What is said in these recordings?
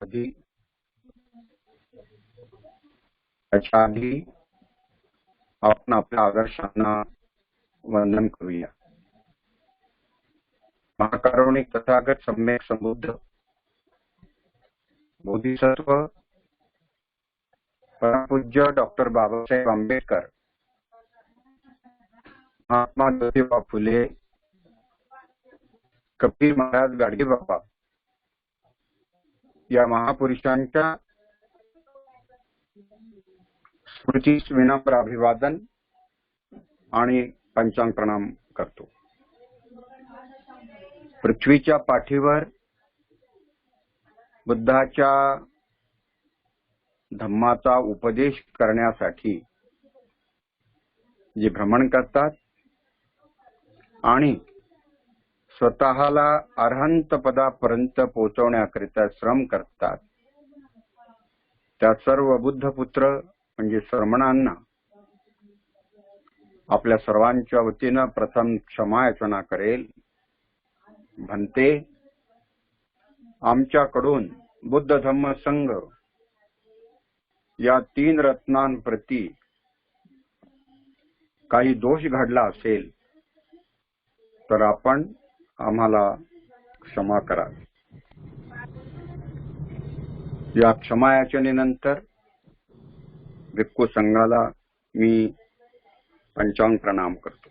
आधी त्याच्या आधी आपण आपल्या आदर्शांना वंदन करूया. महाकारुणिक तथागत सम्यक संबुद्ध बोधिसत्व परमपूज्य डॉक्टर बाबासाहेब आंबेडकर, महात्मा ज्योतिबा फुले, कबीर महाराज गाडगे बाबा या महापुरुषांच्या स्मृतीस विनम्र अभिवादन आणि पंचांग प्रणाम करतो. पृथ्वीच्या पाठीवर बुद्धाच्या धम्माचा उपदेश करण्यासाठी जे भ्रमण करतात आणि स्वतःला अरहंत पदापर्यंत पोहोचवण्याकरिता श्रम करतात, त्या सर्व बुद्धपुत्र म्हणजे श्रमणांना आपल्या सर्वांच्या वतीनं प्रथम क्षमा याचना करेल. म्हणते, आमच्याकडून बुद्ध धम्म संघ या 3 रत्नांप्रती काही दोष घडला असेल तर आपण आम्हाला क्षमा करा. या क्षमा याचनेनंतर भिक्खू संघाला मी पंचांग प्रणाम करतो.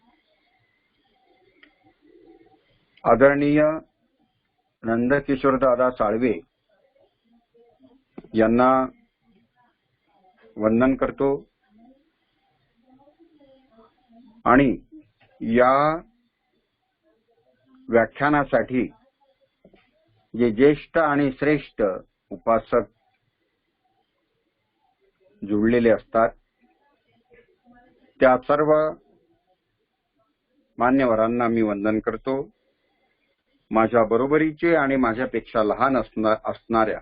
आदरणीय नंदकिशोर दादा साळवे यांना वंदन करतो आणि या व्याख्यानासाठी जे ज्येष्ठ आणि श्रेष्ठ उपासक जुळलेले असतात त्या सर्व मान्यवरांना मी वंदन करतो. माझ्या बरोबरीचे आणि माझ्यापेक्षा लहान असणाऱ्या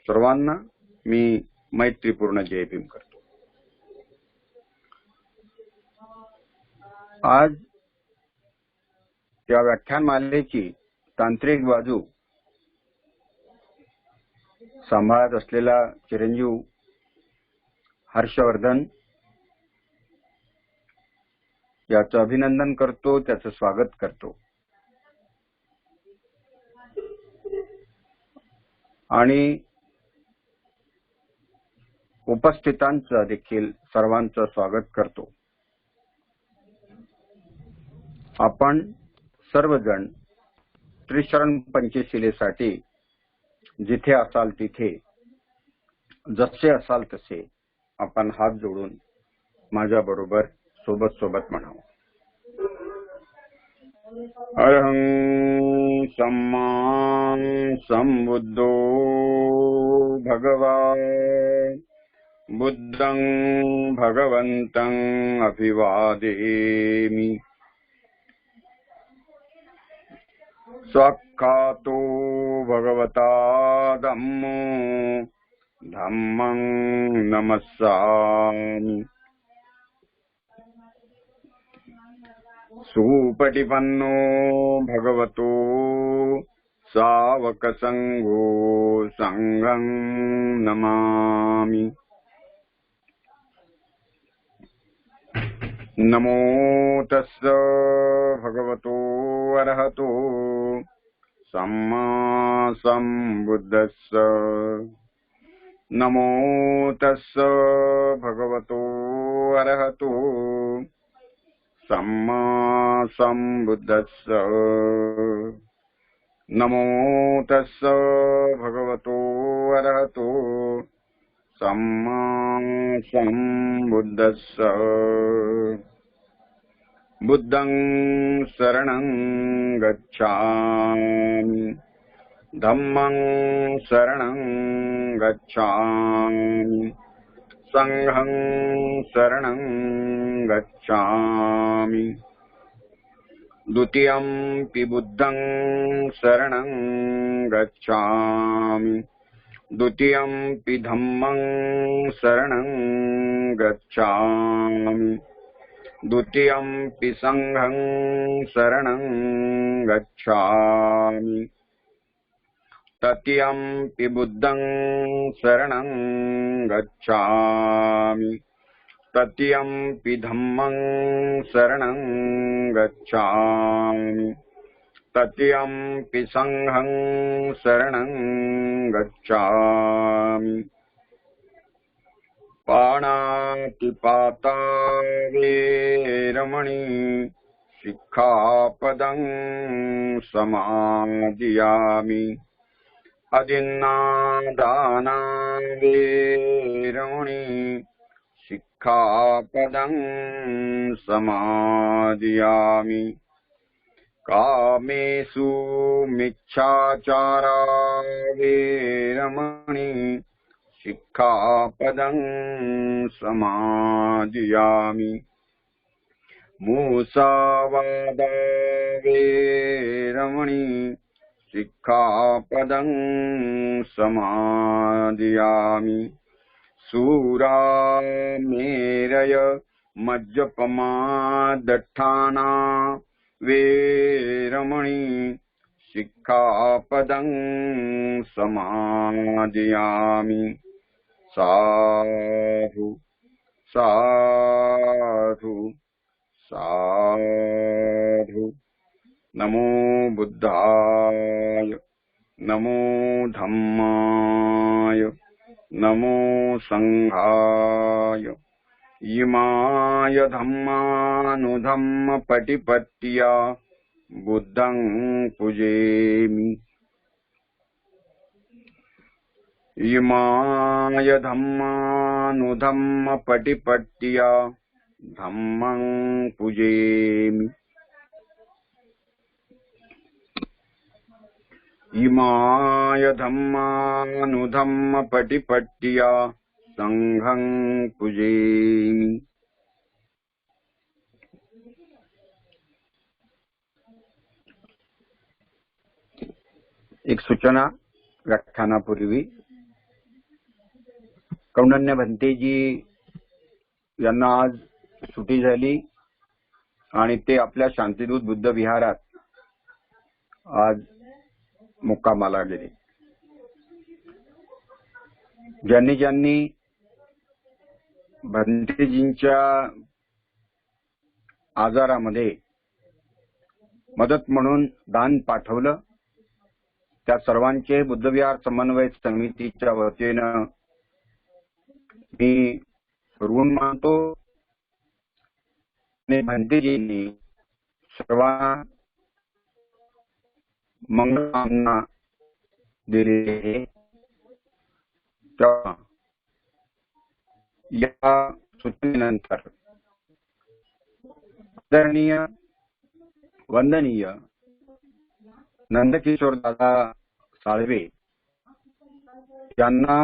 सर्वांना मी मैत्रीपूर्ण जय भीम करतो. आज त्या व्याख्यानमालेची तांत्रिक बाजू सांभाळत असलेला चिरंजीव हर्षवर्धन याचं अभिनंदन करतो, त्याचं स्वागत करतो आणि उपस्थितांचं देखील सर्वांचं स्वागत करतो. आपण सर्वजण त्रिशरण पंचशिलेसाठी जिथे असाल तिथे जसे असाल तसे आपण हात जोडून माझ्या बरोबर सोबत सोबत म्हणावं. अरहं सम्मा संबुद्धो भगवान् बुद्धं भगवन्तं अभिवादेमि. स्वाक्खातो भगवता धम्मो धम्मं नमस्सामि. सुपटिपन्नो भगवतो सावक संघो संघं नमामि. नमो तस्स भगवतो अरहतो सम्मा संबुद्धस्स. नमो तस्स भगवतो अरहतो सम्मा संबुद्धस्स. नमो तस्स भगवतो अरहतो सम्मा संबुद्धस्स. बुद्धं शरणं गच्छामि, धम्मं शरणं गच्छामि, संघं शरणं गच्छामि. द्वितीयंपि बुद्धं शरणं गच्छामि, द्वितीयंपि धम्मं शरणं गच्छामि, द्वितीयंपि संघं शरणं गच्छामि. तत्यंपि बुद्धं शरणं गच्छामि तत्यंपि धम्मं शरणं गच्छामि तत्यंपि संघं शरणं गच्छामि पाणातिपाता वेरमणि सिक्खापदं समादियामि अदिन्नादाना वेरमणि सिक्खापदं समादियामि कामेषु मिच्छाचारा वेरमणि सिक्खापदं समादियामि मुसावादा वेरमणि सिक्खापदं समादियामि सूरामेरय मज्जपमादट्ठाना वेरमणि सिक्खापदं समादियामि साधु साधु साधु। नमो बुद्धाय नमो धम्माय नमो संघाय इमाय धम्मानुधम्म पटिपत्या बुद्धं पूजेमि इमाय धम्मानुधम्म पटिपत्या धम्मं पूजेमि इमाय धम्मानुधम्म पटिपट्टिया संघं पूजेमि। एक सूचना व्याख्यानापूर्वी कौंडण्य भंतेजी यांना आज सुट्टी झाली आणि ते आपल्या शांतिदूत बुद्ध विहारात आज मुक्कामाला गेले। ज्यांनी ज्यांनी भंतेजींच्या आजारामध्ये मदत म्हणून दान पाठवलं त्या सर्वांचे बुद्धविहार समन्वय समितीच्या वतीनं मी ऋण मानतो। भंतेजींनी सर्वांना मंगलकामना दिलेली आहे। या सूचनेनंतर आदरणीय वंदनीय नंदकिशोर दादा साळवे यांना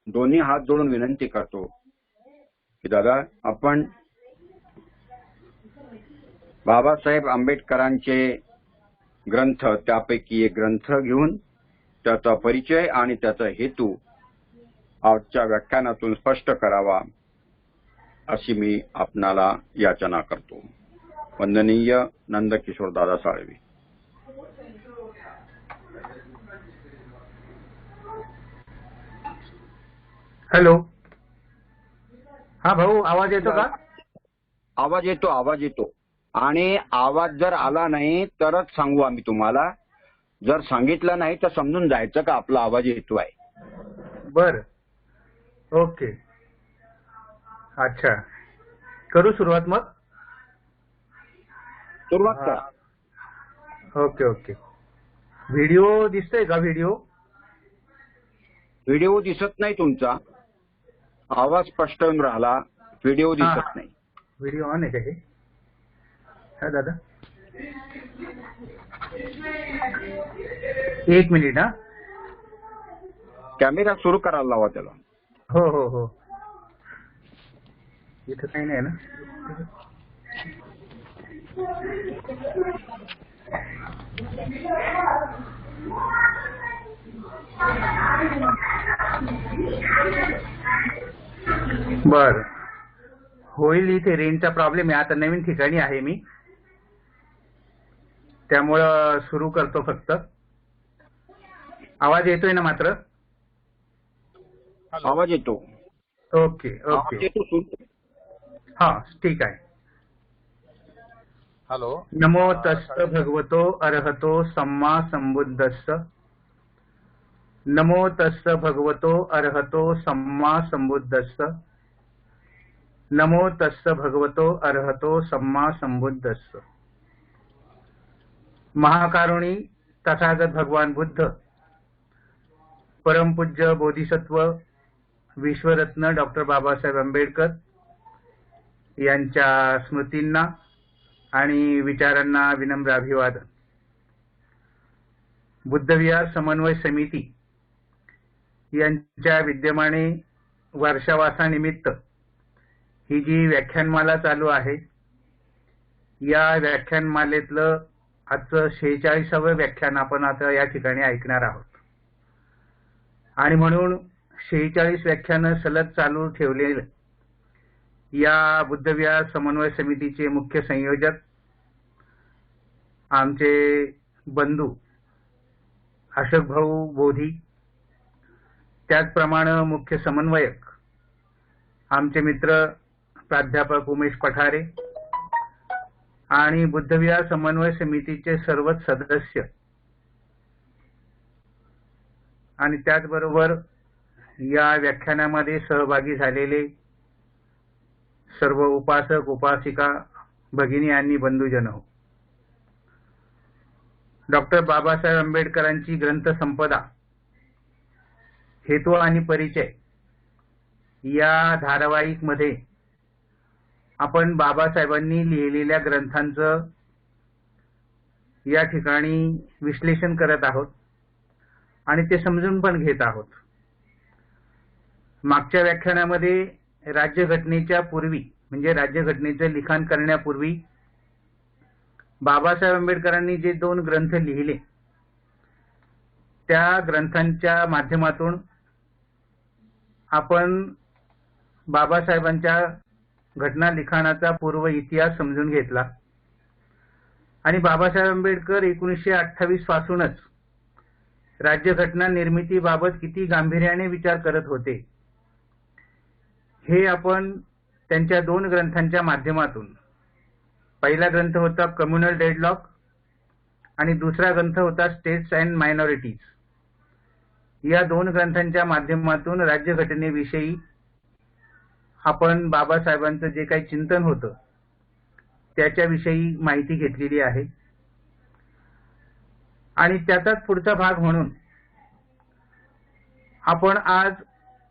दोन्ही हात जोडून विनंती करतो की दादा आपण बाबासाहेब आंबेडकरांचे ग्रंथ त्यापैकी एक ग्रंथ घेऊन त्याचा परिचय आणि त्याचा हेतू आजच्या व्याख्यानातून स्पष्ट करावा अशी मी आपणाला याचना करतो। वंदनीय नंदकिशोर दादा साळवे। हॅलो, हा भाऊ आवाज येतो का? आवाज येतो आणि आवाज जर आला नाही तरच सांगू आम्ही तुम्हाला, जर सांगितलं नाही तर समजून जायचं का आपला आवाज येतो आहे। बर, ओके, अच्छा, करू सुरुवात मग? सुरुवात करा। Okay okay. व्हिडिओ दिसतोय का? व्हिडिओ दिसत नाही तुमचा, आवाज स्पष्ट येऊन राहिला, व्हिडिओ दिसत नाही। व्हिडिओ ऑन आहे का हे? हा दादा, एक मिनिट। हा, कॅमेरा सुरू करायला लावा त्याला। हो हो हो, इथं काही नाही ना? बर, होईल। इथे रेंजचा प्रॉब्लेम आहे, आता नवीन ठिकाणी आहे मी, त्यामुळं सुरू करतो फक्त। आवाज येतोय ना मात्र? आवाज येतो. ओके आवाज ओके. येतो सुन. हा ठीक आहे. हॅलो. नमो तस्स भगवतो अरहतो सम्मा संबुद्धस्स. नमो तस्स भगवतो अरहतो सम्मा संबुद्धस्स. नमो तस्स भगवतो अरहतो सम्मा संबुद्धस्स. महाकारुणी तथागत भगवान बुद्ध, परमपूज्य बोधिसत्व विश्वरत्न डॉक्टर बाबासाहेब आंबेडकर यांच्या स्मृतींना आणि विचारांना विनम्र अभिवादन. बुद्धविहार समन्वय समिती यांच्या विद्यमाने वर्षावासानिमित्त ही जी व्याख्यानमाला चालू आहे, या व्याख्यानमालेतलं आजचं 46वं व्याख्यान आपण आता या ठिकाणी ऐकणार आहोत. आणि म्हणून 46 व्याख्यानं सलग चालू ठेवलेलं या बुद्धविहार समन्वय समितीचे मुख्य संयोजक आमचे बंधू अशोक भाऊ बोधी, त्याचप्रमाणे मुख्य समन्वयक आमचे मित्र प्राध्यापक उमेश पठारे आणि बुद्धविहार समन्वय समितीचे सर्वच सदस्य आणि त्याचबरोबर या व्याख्यानामध्ये सहभागी झालेले सर्व उपासक उपासिका भगिनी आणि बंधुजन हो. डॉक्टर बाबासाहेब आंबेडकरांची ग्रंथसंपदा हेतू आणि परिचय या धारावाहिक मध्ये आपण बाबासाहेबांनी लिहिलेल्या ग्रंथांचं या ठिकाणी विश्लेषण करत आहोत आणि ते समजून पण घेत आहोत. मागच्या व्याख्यानामध्ये राज्यघटनेच्या पूर्वी म्हणजे राज्यघटनेचं लिखाण करण्यापूर्वी बाबासाहेब आंबेडकरांनी जे 2 ग्रंथ लिहिले त्या ग्रंथांच्या माध्यमातून आपण बाबासाहेबांच्या घटना लिखाणाचा पूर्व इतिहास समजून घेतला आणि बाबासाहेब आंबेडकर 1928 पासूनच राज्यघटना निर्मितीबाबत किती गांभीर्याने विचार करत होते हे आपण त्यांच्या 2 ग्रंथांच्या माध्यमातून, पहिला ग्रंथ होता कम्युनल डेडलॉक आणि दुसरा ग्रंथ होता स्टेट्स अँड मायनॉरिटीज, या 2 ग्रंथांच्या माध्यमातून राज्यघटनेविषयी आपण बाबासाहेबांचं जे काही चिंतन होतं त्याच्याविषयी माहिती घेतलेली आहे. आणि त्याचाच पुढचा भाग म्हणून आपण आज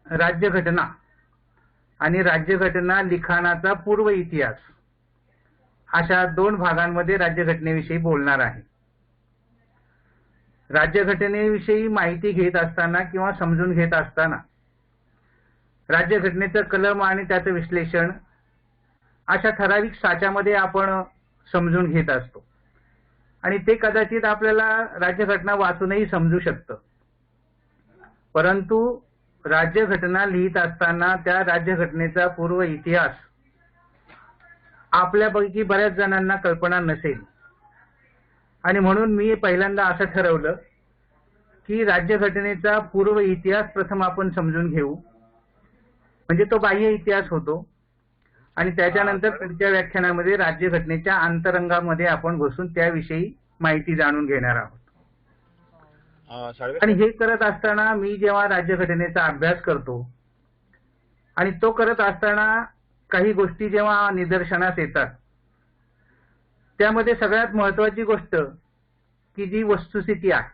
राज्यघटना आणि राज्यघटना लिखाणाचा पूर्व इतिहास अशा 2 भागांमध्ये राज्यघटनेविषयी बोलणार आहे. राज्यघटनेविषयी माहिती घेत असताना किंवा समजून घेत असताना राज्यघटनेचं कलम आणि त्याचं विश्लेषण अशा ठराविक साच्यामध्ये आपण समजून घेत असतो आणि ते कदाचित आपल्याला राज्यघटना वाचूनही समजू शकतं. परंतु राज्यघटना लिहित असताना त्या राज्यघटनेचा पूर्व इतिहास आपल्यापैकी बऱ्याच जणांना कल्पना नसेल आणि म्हणून मी पहिल्यांदा असं ठरवलं की राज्यघटनेचा पूर्व इतिहास प्रथम आपण समजून घेऊ, म्हणजे तो बाह्य इतिहास होतो आणि त्याच्यानंतर पुढच्या व्याख्यानामध्ये राज्यघटनेच्या अंतरंगामध्ये आपण घुसून त्याविषयी माहिती जाणून घेणार आहोत. आणि हे करत असताना मी जेव्हा राज्यघटनेचा अभ्यास करतो आणि तो करत असताना काही गोष्टी जेव्हा निदर्शनास येतात त्यामध्ये सगळ्यात महत्वाची गोष्ट की जी वस्तुस्थिती आहे,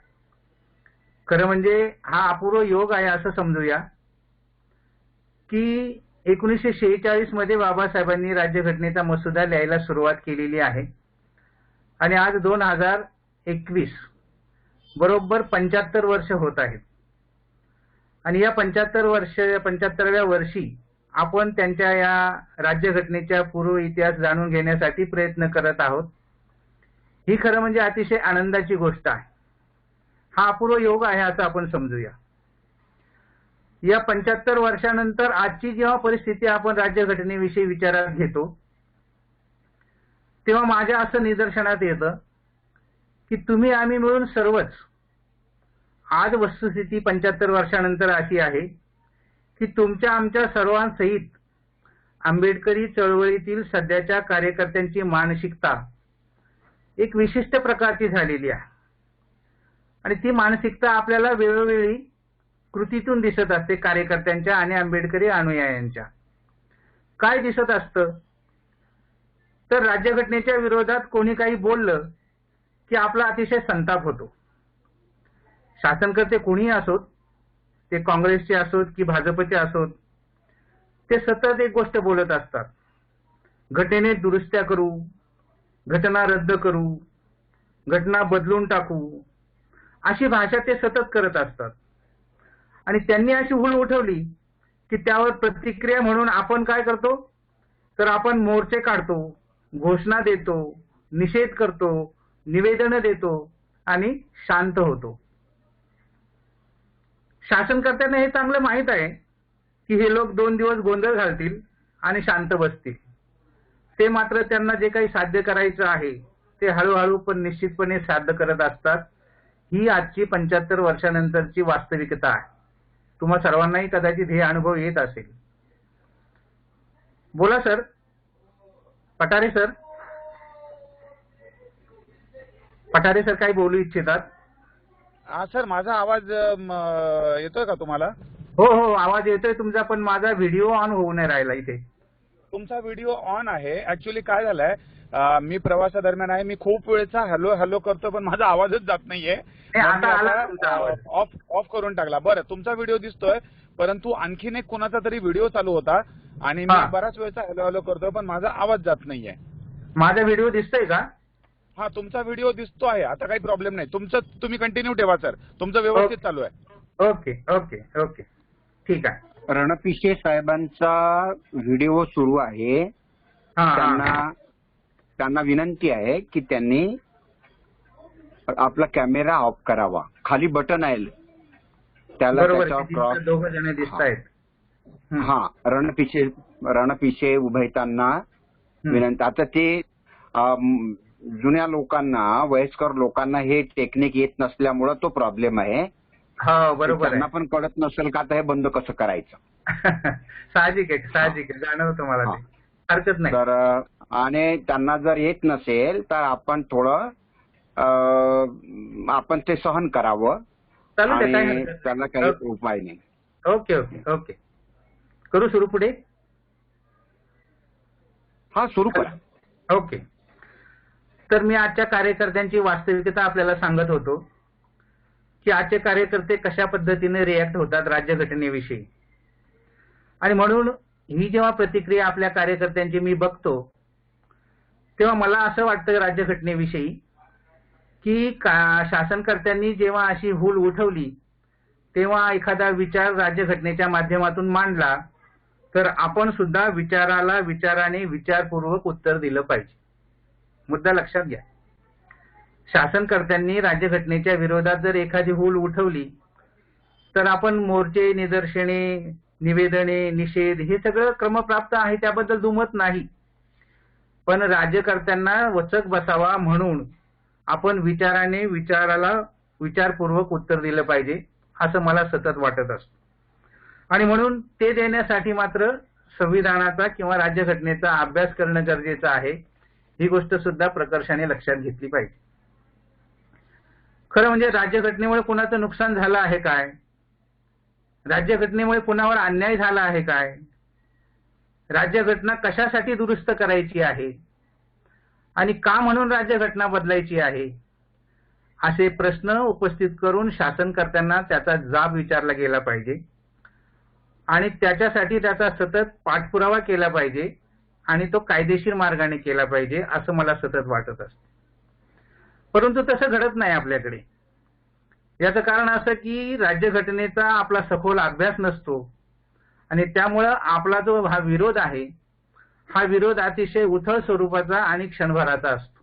खरं म्हणजे हा अपूर्व योग आहे असं समजूया की 1946 मध्ये बाबासाहेबांनी राज्यघटनेचा मसुदा लिहायला सुरुवात केलेली आहे आणि आज 2021 बरोबर 75 वर्ष होत आहेत आणि या 75व्या वर्षी आपण त्यांच्या या राज्यघटनेच्या पूर्व इतिहास जाणून घेण्यासाठी प्रयत्न करत आहोत. ही खरं म्हणजे अतिशय आनंदाची गोष्ट आहे. हा अपूर्व योग आहे असं आपण समजूया. या 75 वर्षानंतर आजची जेव्हा परिस्थिती आपण राज्यघटनेविषयी विचारात घेतो तेव्हा माझ्या असं निदर्शनात येतं की तुम्ही आम्ही मिळून सर्वच आज वस्तुस्थिती 75 वर्षानंतर अशी आहे की तुमच्या आमच्या सर्वांसहित आंबेडकरी चळवळीतील सध्याच्या कार्यकर्त्यांची मानसिकता एक विशिष्ट प्रकारची झालेली आहे आणि ती मानसिकता आपल्याला वेळोवेळी कृतीतून दिसत असते कार्यकर्त्यांच्या आणि आंबेडकरी अनुयायांच्या. काय दिसत असतं तर राज्यघटनेच्या विरोधात कोणी काही बोललं की आपला अतिशय संताप होतो. शासनकर्ते कोणीही असोत, ते काँग्रेसचे असोत की भाजपचे असोत, ते सतत एक गोष्ट बोलत असतात, घटनेत दुरुस्त्या करू, घटना रद्द करू, घटना बदलून टाकू, अशी भाषा ते सतत करत असतात. आणि त्यांनी अशी हुल उठवली की त्यावर प्रतिक्रिया म्हणून आपण काय करतो तर आपण मोर्चे काढतो, घोषणा देतो, निषेध करतो, निवेदन देतो आणि शांत होतो. शासनकर्त्यांना हे चांगलं माहित आहे की हे लोक 2 दिवस गोंधळ घालतील आणि शांत बसतील. ते मात्र त्यांना जे काही साध्य करायचं आहे ते हळूहळू पण निश्चितपणे साध्य करत असतात. ही आजची 75 वर्षानंतरची वास्तविकता आहे. तुम्हा सर्वांनाही कदाचित हे अनुभव येत असेल. बोला sir. Pathare sir. Pathare sir काही बोलू इच्छितात? हा सर, माझा आवाज येतोय का तुम्हाला? हो हो, आवाज येतोय तुमचा, पण माझा व्हिडिओ ऑन होऊ नाही राहिला इथे. तुमचा व्हिडिओ ऑन आहे. ऍक्च्युली काय झालंय, मी प्रवासादरम्यान आहे, मी खूप वेळचा हॅलो हॅलो करतो पण माझा आवाजच जात नाहीये. ऑफ करून टाकला. बरं, तुमचा व्हिडिओ दिसतोय, परंतु आणखीन एक कोणाचा तरी व्हिडिओ चालू होता आणि मी बराच वेळचा हॅलो हॅलो करतोय पण माझा आवाज जात नाहीये. माझा व्हिडिओ दिसतोय का? हा, तुमचा व्हिडिओ दिसतो आहे. आता काही प्रॉब्लेम नाही. तुम्ही कंटिन्यू ठेवा सर, तुमचं व्यवस्थित चालू आहे. ओके ओके ओके, ठीक आहे. रणपिसे साहेबांचा व्हिडिओ सुरू आहे. त्यांना विनंती आहे की त्यांनी आपला कॅमेरा ऑफ करावा. खाली बटन आहे त्याला, त्याच्यावर क्रॉस. 2 जण दिसत आहेत. हा, रणपिसे उभयतांना विनंती. आता ते जुन्या लोकांना, वयस्कर लोकांना हे टेक्निक येत नसल्यामुळे तो प्रॉब्लेम आहे. हो बरोबर. त्यांना पण कळत नसेल का आता हे बंद कसं करायचं. साहजिक आहे, साहजिक आहे, जाणवतं मला ते, हरकत नाही. तर आणि त्यांना जर येत नसेल तर आपण थोडं आपण ते सहन करावं आणि त्यांना काही उपाय नाही. ओके ओके ओके, करू सुरू पुढे? हा, सुरू करा. ओके. तर मी आजच्या कार्यकर्त्यांची वास्तविकता आपल्याला सांगत होतो की आजचे कार्यकर्ते कशा पद्धतीने रिॲक्ट होतात राज्यघटनेविषयी. आणि म्हणून ही जेव्हा प्रतिक्रिया आपल्या कार्यकर्त्यांची मी बघतो तेव्हा मला असं वाटतं राज्यघटनेविषयी की शासनकर्त्यांनी जेव्हा अशी हुल उठवली तेव्हा एखादा विचार राज्यघटनेच्या माध्यमातून मांडला तर आपण सुद्धा विचाराला विचाराने विचारपूर्वक उत्तर दिलं पाहिजे. मुद्दा लक्षात घ्या. शासनकर्त्यांनी राज्यघटनेच्या विरोधात जर एखादी हुल उठवली तर आपण मोर्चे, निदर्शने, निवेदने, निषेध हे सगळं क्रमप्राप्त आहे, त्याबद्दल दुमत नाही. पण राज्यकर्त्यांना वचक बसावा म्हणून आपण विचाराने विचाराला विचारपूर्वक उत्तर दिलं पाहिजे असं मला सतत वाटत असतं. आणि म्हणून ते देण्यासाठी मात्र संविधानाचा किंवा राज्यघटनेचा अभ्यास करणं गरजेचं आहे. ही गोष्ट सुद्धा प्रकर्षाने लक्षात घेतली पाहिजे. खरं म्हणजे राज्यघटनेमुळे कुणाचं नुकसान झालं आहे काय? राज्यघटनेमुळे कुणावर अन्याय झाला आहे काय? राज्यघटना कशासाठी दुरुस्त करायची आहे आणि का म्हणून राज्यघटना बदलायची आहे असे प्रश्न उपस्थित करून शासनकर्त्यांना त्याचा जाब विचारला गेला पाहिजे आणि त्याच्यासाठी त्याचा सतत पाठपुरावा केला पाहिजे आणि तो कायदेशीर मार्गाने केला पाहिजे असं मला सतत वाटत असतं. परंतु तसं घडत नाही आपल्याकडे. याचं कारण असं की राज्यघटनेचा आपला सखोल अभ्यास नसतो आणि त्यामुळं आपला जो हा विरोध आहे हा विरोध अतिशय उथळ स्वरूपाचा आणि क्षणभराचा असतो.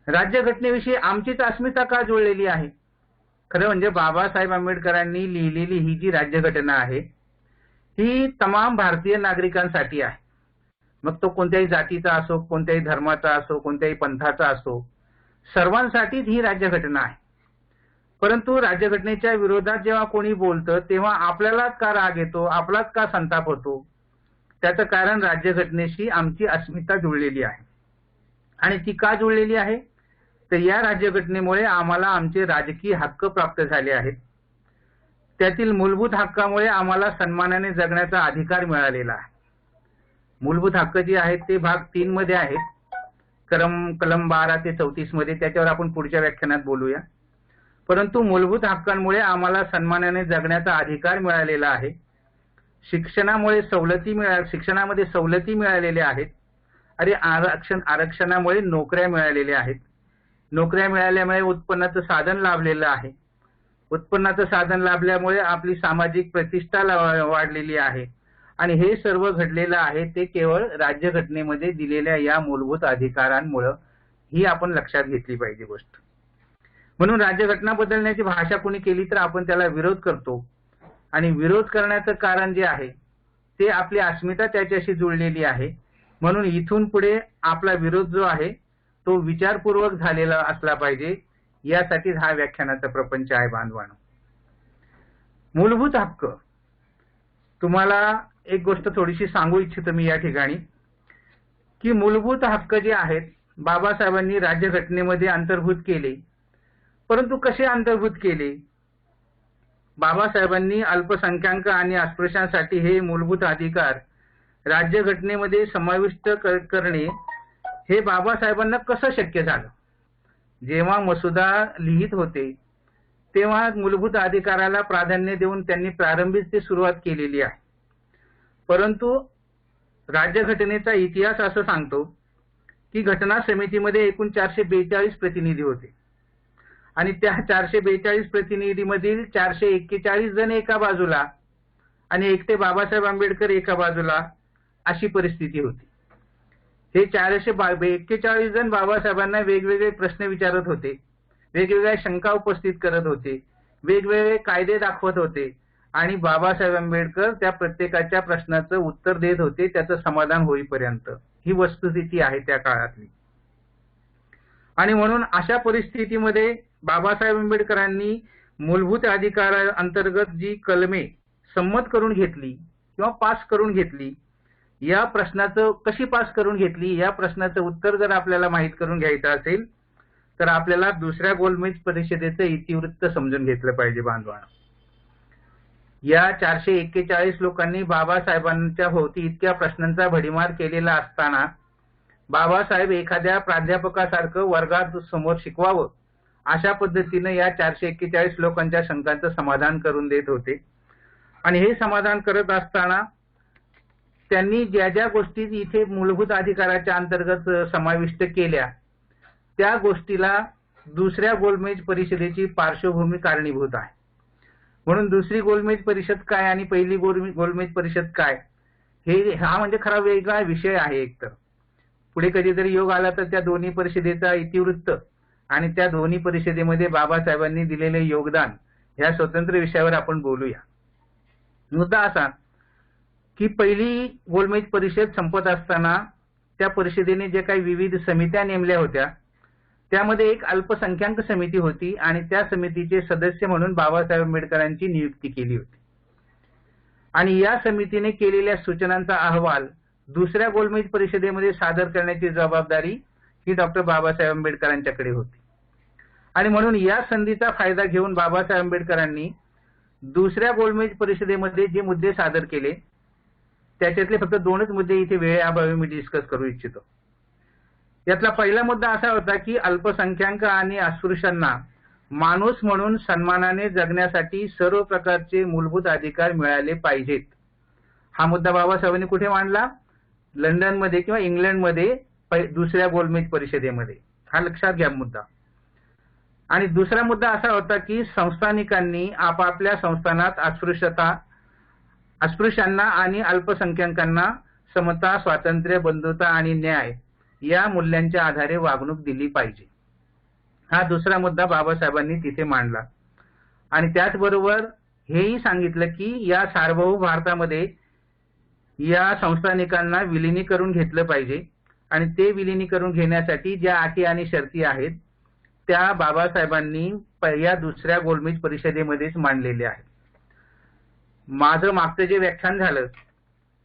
राज्यघटनेविषयी आमचीच अस्मिता का जुळलेली आहे? खरं म्हणजे बाबासाहेब आंबेडकरांनी लिहिलेली ही जी राज्यघटना आहे ही तमाम भारतीय नागरिकांसाठी आहे. मग तो कोणत्याही जातीचा असो, कोणत्याही धर्माचा असो, कोणत्याही पंथाचा असो, सर्वांसाठीच ही राज्यघटना आहे. परंतु राज्यघटनेच्या विरोधात जेव्हा कोणी बोलतं तेव्हा आपल्यालाच का राग येतो, आपलाच का संताप होतो? त्याचं कारण राज्यघटनेशी आमची अस्मिता जुळलेली आहे. आणि ती का जुळलेली आहे? तर या राज्यघटनेमुळे आम्हाला आमचे राजकीय हक्क प्राप्त झाले आहेत. त्यातील मूलभूत हक्कामुळे आम्हाला सन्मानाने जगण्याचा अधिकार मिळालेला आहे. मूलभूत हक्क जे आहेत ते भाग 3 मध्ये आहेत, कलम 12 ते 34 मध्ये. त्याच्यावर आपण पुढच्या व्याख्यानात बोलूया. परंतु मूलभूत हक्कांमुळे आम्हाला सन्मानाने जगण्याचा अधिकार मिळालेला आहे. शिक्षणामध्ये सवलती मिळालेल्या आहेत. आरक्षणामुळे नोकऱ्या मिळालेल्या आहेत. नोकऱ्या मिळाल्यामुळे उत्पन्नाचं साधन लाभलेलं आहे. उत्पन्नाचं साधन लाभल्यामुळे आपली सामाजिक प्रतिष्ठा वाढलेली आहे. आणि हे सर्व घडलेलं आहे ते केवळ राज्यघटनेमध्ये दिलेल्या या मूलभूत अधिकारांमुळे. ही आपण लक्षात घेतली पाहिजे गोष्ट. म्हणून राज्यघटना बदलण्याची भाषा कोणी केली तर आपण त्याला विरोध करतो. आणि विरोध करण्याचं कारण जे आहे ते आपली अस्मिता त्याच्याशी जुळलेली आहे. म्हणून इथून पुढे आपला विरोध जो आहे तो विचारपूर्वक झालेला असला पाहिजे. यासाठी हा व्याख्यानाचा प्रपंच आहे बांधवांनो. मूलभूत हक्क. तुम्हाला एक गोष्ट थोडीशी सांगू इच्छितो मी या ठिकाणी, की मूलभूत हक्क जे आहेत बाबासाहेबांनी राज्यघटनेमध्ये अंतर्भूत केले. परंतु कसे अंतर्भूत केले? बाबासाहेबांनी अल्पसंख्याक आणि अस्पृश्यांसाठी हे मूलभूत अधिकार राज्यघटनेमध्ये समाविष्ट करणे हे बाबासाहेबांना कसं शक्य झालं? जेव्हा मसुदा लिहित होते तेव्हा मूलभूत अधिकाराला प्राधान्य देऊन त्यांनी प्रारंभीच ते सुरुवात केलेली आहे. परंतु राज्यघटनेचा इतिहास असं सांगतो की घटना समितीमध्ये एकूण 442 प्रतिनिधी होते. आणि त्या 442 प्रतिनिधीमधील 441 जण एका बाजूला आणि एकटे बाबासाहेब आंबेडकर एका बाजूला अशी परिस्थिती होती. हे 441 जण बाबासाहेबांना वेगवेगळे प्रश्न विचारत होते, वेगवेगळ्या शंका उपस्थित करत होते, वेगवेगळे कायदे दाखवत होते आणि बाबासाहेब आंबेडकर त्या प्रत्येकाच्या प्रश्नाचं उत्तर देत होते त्याचं समाधान होईपर्यंत. ही वस्तुस्थिती आहे त्या काळातली. आणि म्हणून अशा परिस्थितीमध्ये बाबासाहेब आंबेडकरांनी मूलभूत अधिकारांतर्गत जी कलमे संमत करून घेतली किंवा पास करून घेतली, या प्रश्नाचं कशी पास करून घेतली या प्रश्नाचं उत्तर जर आपल्याला माहीत करून घ्यायचं असेल तर आपल्याला दुसऱ्या गोलमेज परिषदेचं इतिवृत्त समजून घेतलं पाहिजे बांधवांनो. या 441 लोकांनी बाबासाहेबांच्या भोवती इतक्या प्रश्नांचा भडीमार केलेला असताना बाबासाहेब एखाद्या प्राध्यापकासारखं वर्गात समोर शिकवावं अशा पद्धतीने या 441 लोकांच्या शंकांचं समाधान करून देत होते. आणि हे समाधान करत असताना त्यांनी ज्या ज्या गोष्टी इथे मूलभूत अधिकाराच्या अंतर्गत समाविष्ट केल्या त्या गोष्टीला दुसऱ्या गोलमेज परिषदेची पार्श्वभूमी कारणीभूत आहे. म्हणून दुसरी गोलमेज परिषद काय आणि पहिली गोलमेज परिषद काय हा म्हणजे खरा वेगळा विषय आहे. एकतर पुढे कधीतरी योग आला तर त्या दोन्ही परिषदेचा इतिवृत्त आणि त्या दोन्ही परिषदेमध्ये बाबासाहेबांनी दिलेले योगदान ह्या स्वतंत्र विषयावर आपण बोलूया. मुद्दा असा की पहिली गोलमेज परिषद संपत असताना त्या परिषदेने जे काही विविध समित्या नेमल्या होत्या त्यामध्ये एक अल्पसंख्याक समिती होती आणि त्या समितीचे सदस्य म्हणून बाबासाहेब आंबेडकरांची नियुक्ती केली होती. आणि या समितीने केलेल्या सूचनांचा अहवाल दुसऱ्या गोलमेज परिषदेमध्ये सादर करण्याची जबाबदारी ही डॉक्टर बाबासाहेब आंबेडकरांच्याकडे होती. आणि म्हणून या संधीचा फायदा घेऊन बाबासाहेब आंबेडकरांनी दुसऱ्या गोलमेज परिषदेमध्ये जे मुद्दे सादर केले त्याच्यातले फक्त 2च मुद्दे इथे वेळेअभावी मी डिस्कस करू इच्छितो. यातला पहिला मुद्दा असा होता की अल्पसंख्याक आणि अस्पृश्यांना माणूस म्हणून सन्मानाने जगण्यासाठी सर्व प्रकारचे मूलभूत अधिकार मिळाले पाहिजेत. हा मुद्दा बाबासाहेबांनी कुठे मांडला? लंडनमध्ये किंवा इंग्लंडमध्ये दुसऱ्या गोलमेज परिषदेमध्ये. हा लक्षात घ्या मुद्दा. आणि दुसरा मुद्दा असा होता की संस्थानिकांनी आपापल्या संस्थानात अस्पृश्यांना आणि अल्पसंख्याकांना समता, स्वातंत्र्य, बंधुता आणि न्याय या मूल्यांच्या आधारे वागणूक दिली पाहिजे. हा दुसरा मुद्दा बाबासाहेबांनी तिथे मांडला. आणि त्याचबरोबर हेही सांगितलं की या सार्वभौम भारतामध्ये या संस्थानिकांना विलिनीकरण घेतलं पाहिजे आणि ते विलिनीकरण घेण्यासाठी ज्या अटी आणि शर्ती आहेत त्या बाबासाहेबांनी या दुसऱ्या गोलमेज परिषदेमध्येच मांडलेले आहे. माझं मागचं जे व्याख्यान झालं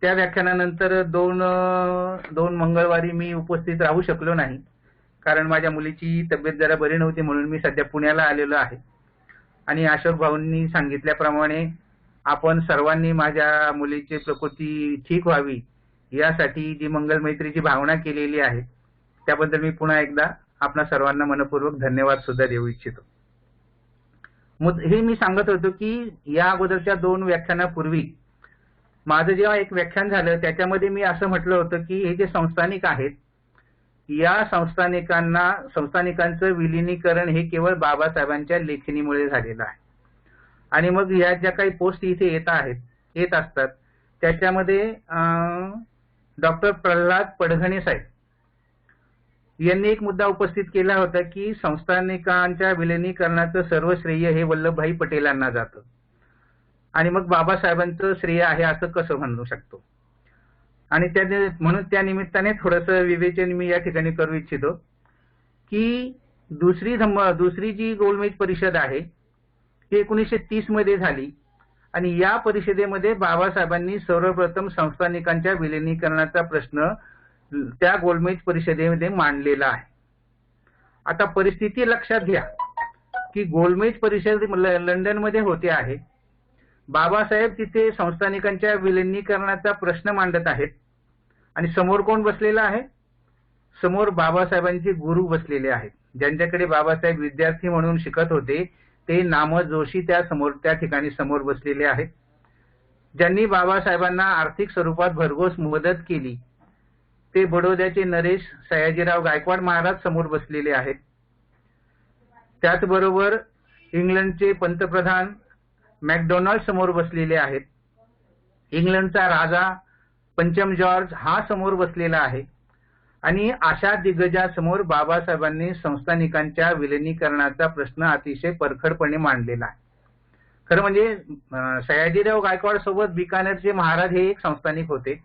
त्या व्याख्यानानंतर दोन मंगळवारी मी उपस्थित राहू शकलो नाही, कारण माझ्या मुलीची तब्येत जरा बरी नव्हती, म्हणून मी सध्या पुण्याला आलेलो आहे. आणि अशोक भाऊंनी सांगितल्याप्रमाणे आपण सर्वांनी माझ्या मुलीची प्रकृती ठीक व्हावी यासाठी जी मंगल मैत्रीची भावना केलेली आहे त्याबद्दल मी पुन्हा एकदा आपणा सर्वांना मनपूर्वक धन्यवाद सुद्धा देऊ इच्छितो. हे मी सांगत होतो की या अगोदरच्या 2 व्याख्यानापूर्वी माझं जेव्हा एक व्याख्यान झालं त्याच्यामध्ये मी असं म्हटलं होतं की हे जे संस्थानिक आहेत या संस्थानिकांचं विलिनीकरण हे केवळ बाबासाहेबांच्या लेखणीमुळे झालेलं आहे. आणि मग या ज्या काही पोस्ट इथे येत असतात त्याच्यामध्ये डॉक्टर प्रल्हाद पडघणे साहेब यांनी एक मुद्दा उपस्थित केला होता की संस्थानिकांच्या विलिनीकरणाचं सर्व श्रेय हे वल्लभभाई पटेलांना जातं आणि मग बाबासाहेबांचं श्रेय आहे असं कसं म्हणू शकतो. आणि म्हणून त्या निमित्ताने थोडंसं विवेचन मी या ठिकाणी करू इच्छितो की दुसरी जी गोलमेज परिषद आहे ती 1930 मध्ये झाली आणि या परिषदेमध्ये बाबासाहेबांनी सर्वप्रथम संस्थानिकांच्या विलिनीकरणाचा प्रश्न त्या गोलमेज परिषदेमध्ये मांडलेला आहे. आता परिस्थिती लक्षात घ्या की गोलमेज परिषद लंडनमध्ये होते आहे, बाबासाहेब तिथे संस्थानिकांच्या विलिनीकरणाचा प्रश्न मांडत आहेत आणि समोर कोण बसलेला आहे? समोर बाबासाहेबांचे गुरु बसलेले आहेत, ज्यांच्याकडे बाबासाहेब विद्यार्थी म्हणून शिकत होते ते नाम जोशी त्या ठिकाणी समोर बसलेले आहेत. ज्यांनी बाबासाहेबांना आर्थिक स्वरूपात भरघोस मदत केली ते बडोद्याचे नरेश सयाजीराव गायकवाड महाराज समोर बसलेले आहेत. त्याचबरोबर इंग्लंडचे पंतप्रधान मॅकडोनाल्ड समोर बसलेले आहेत. इंग्लंडचा राजा पंचम जॉर्ज हा समोर बसलेला आहे. आणि अशा दिग्गजासमोर बाबासाहेबांनी संस्थानिकांच्या विलिनीकरणाचा प्रश्न अतिशय परखडपणे मांडलेला आहे. खरं म्हणजे सयाजीराव गायकवाड सोबत बिकानेरचे महाराज हे एक संस्थानिक होते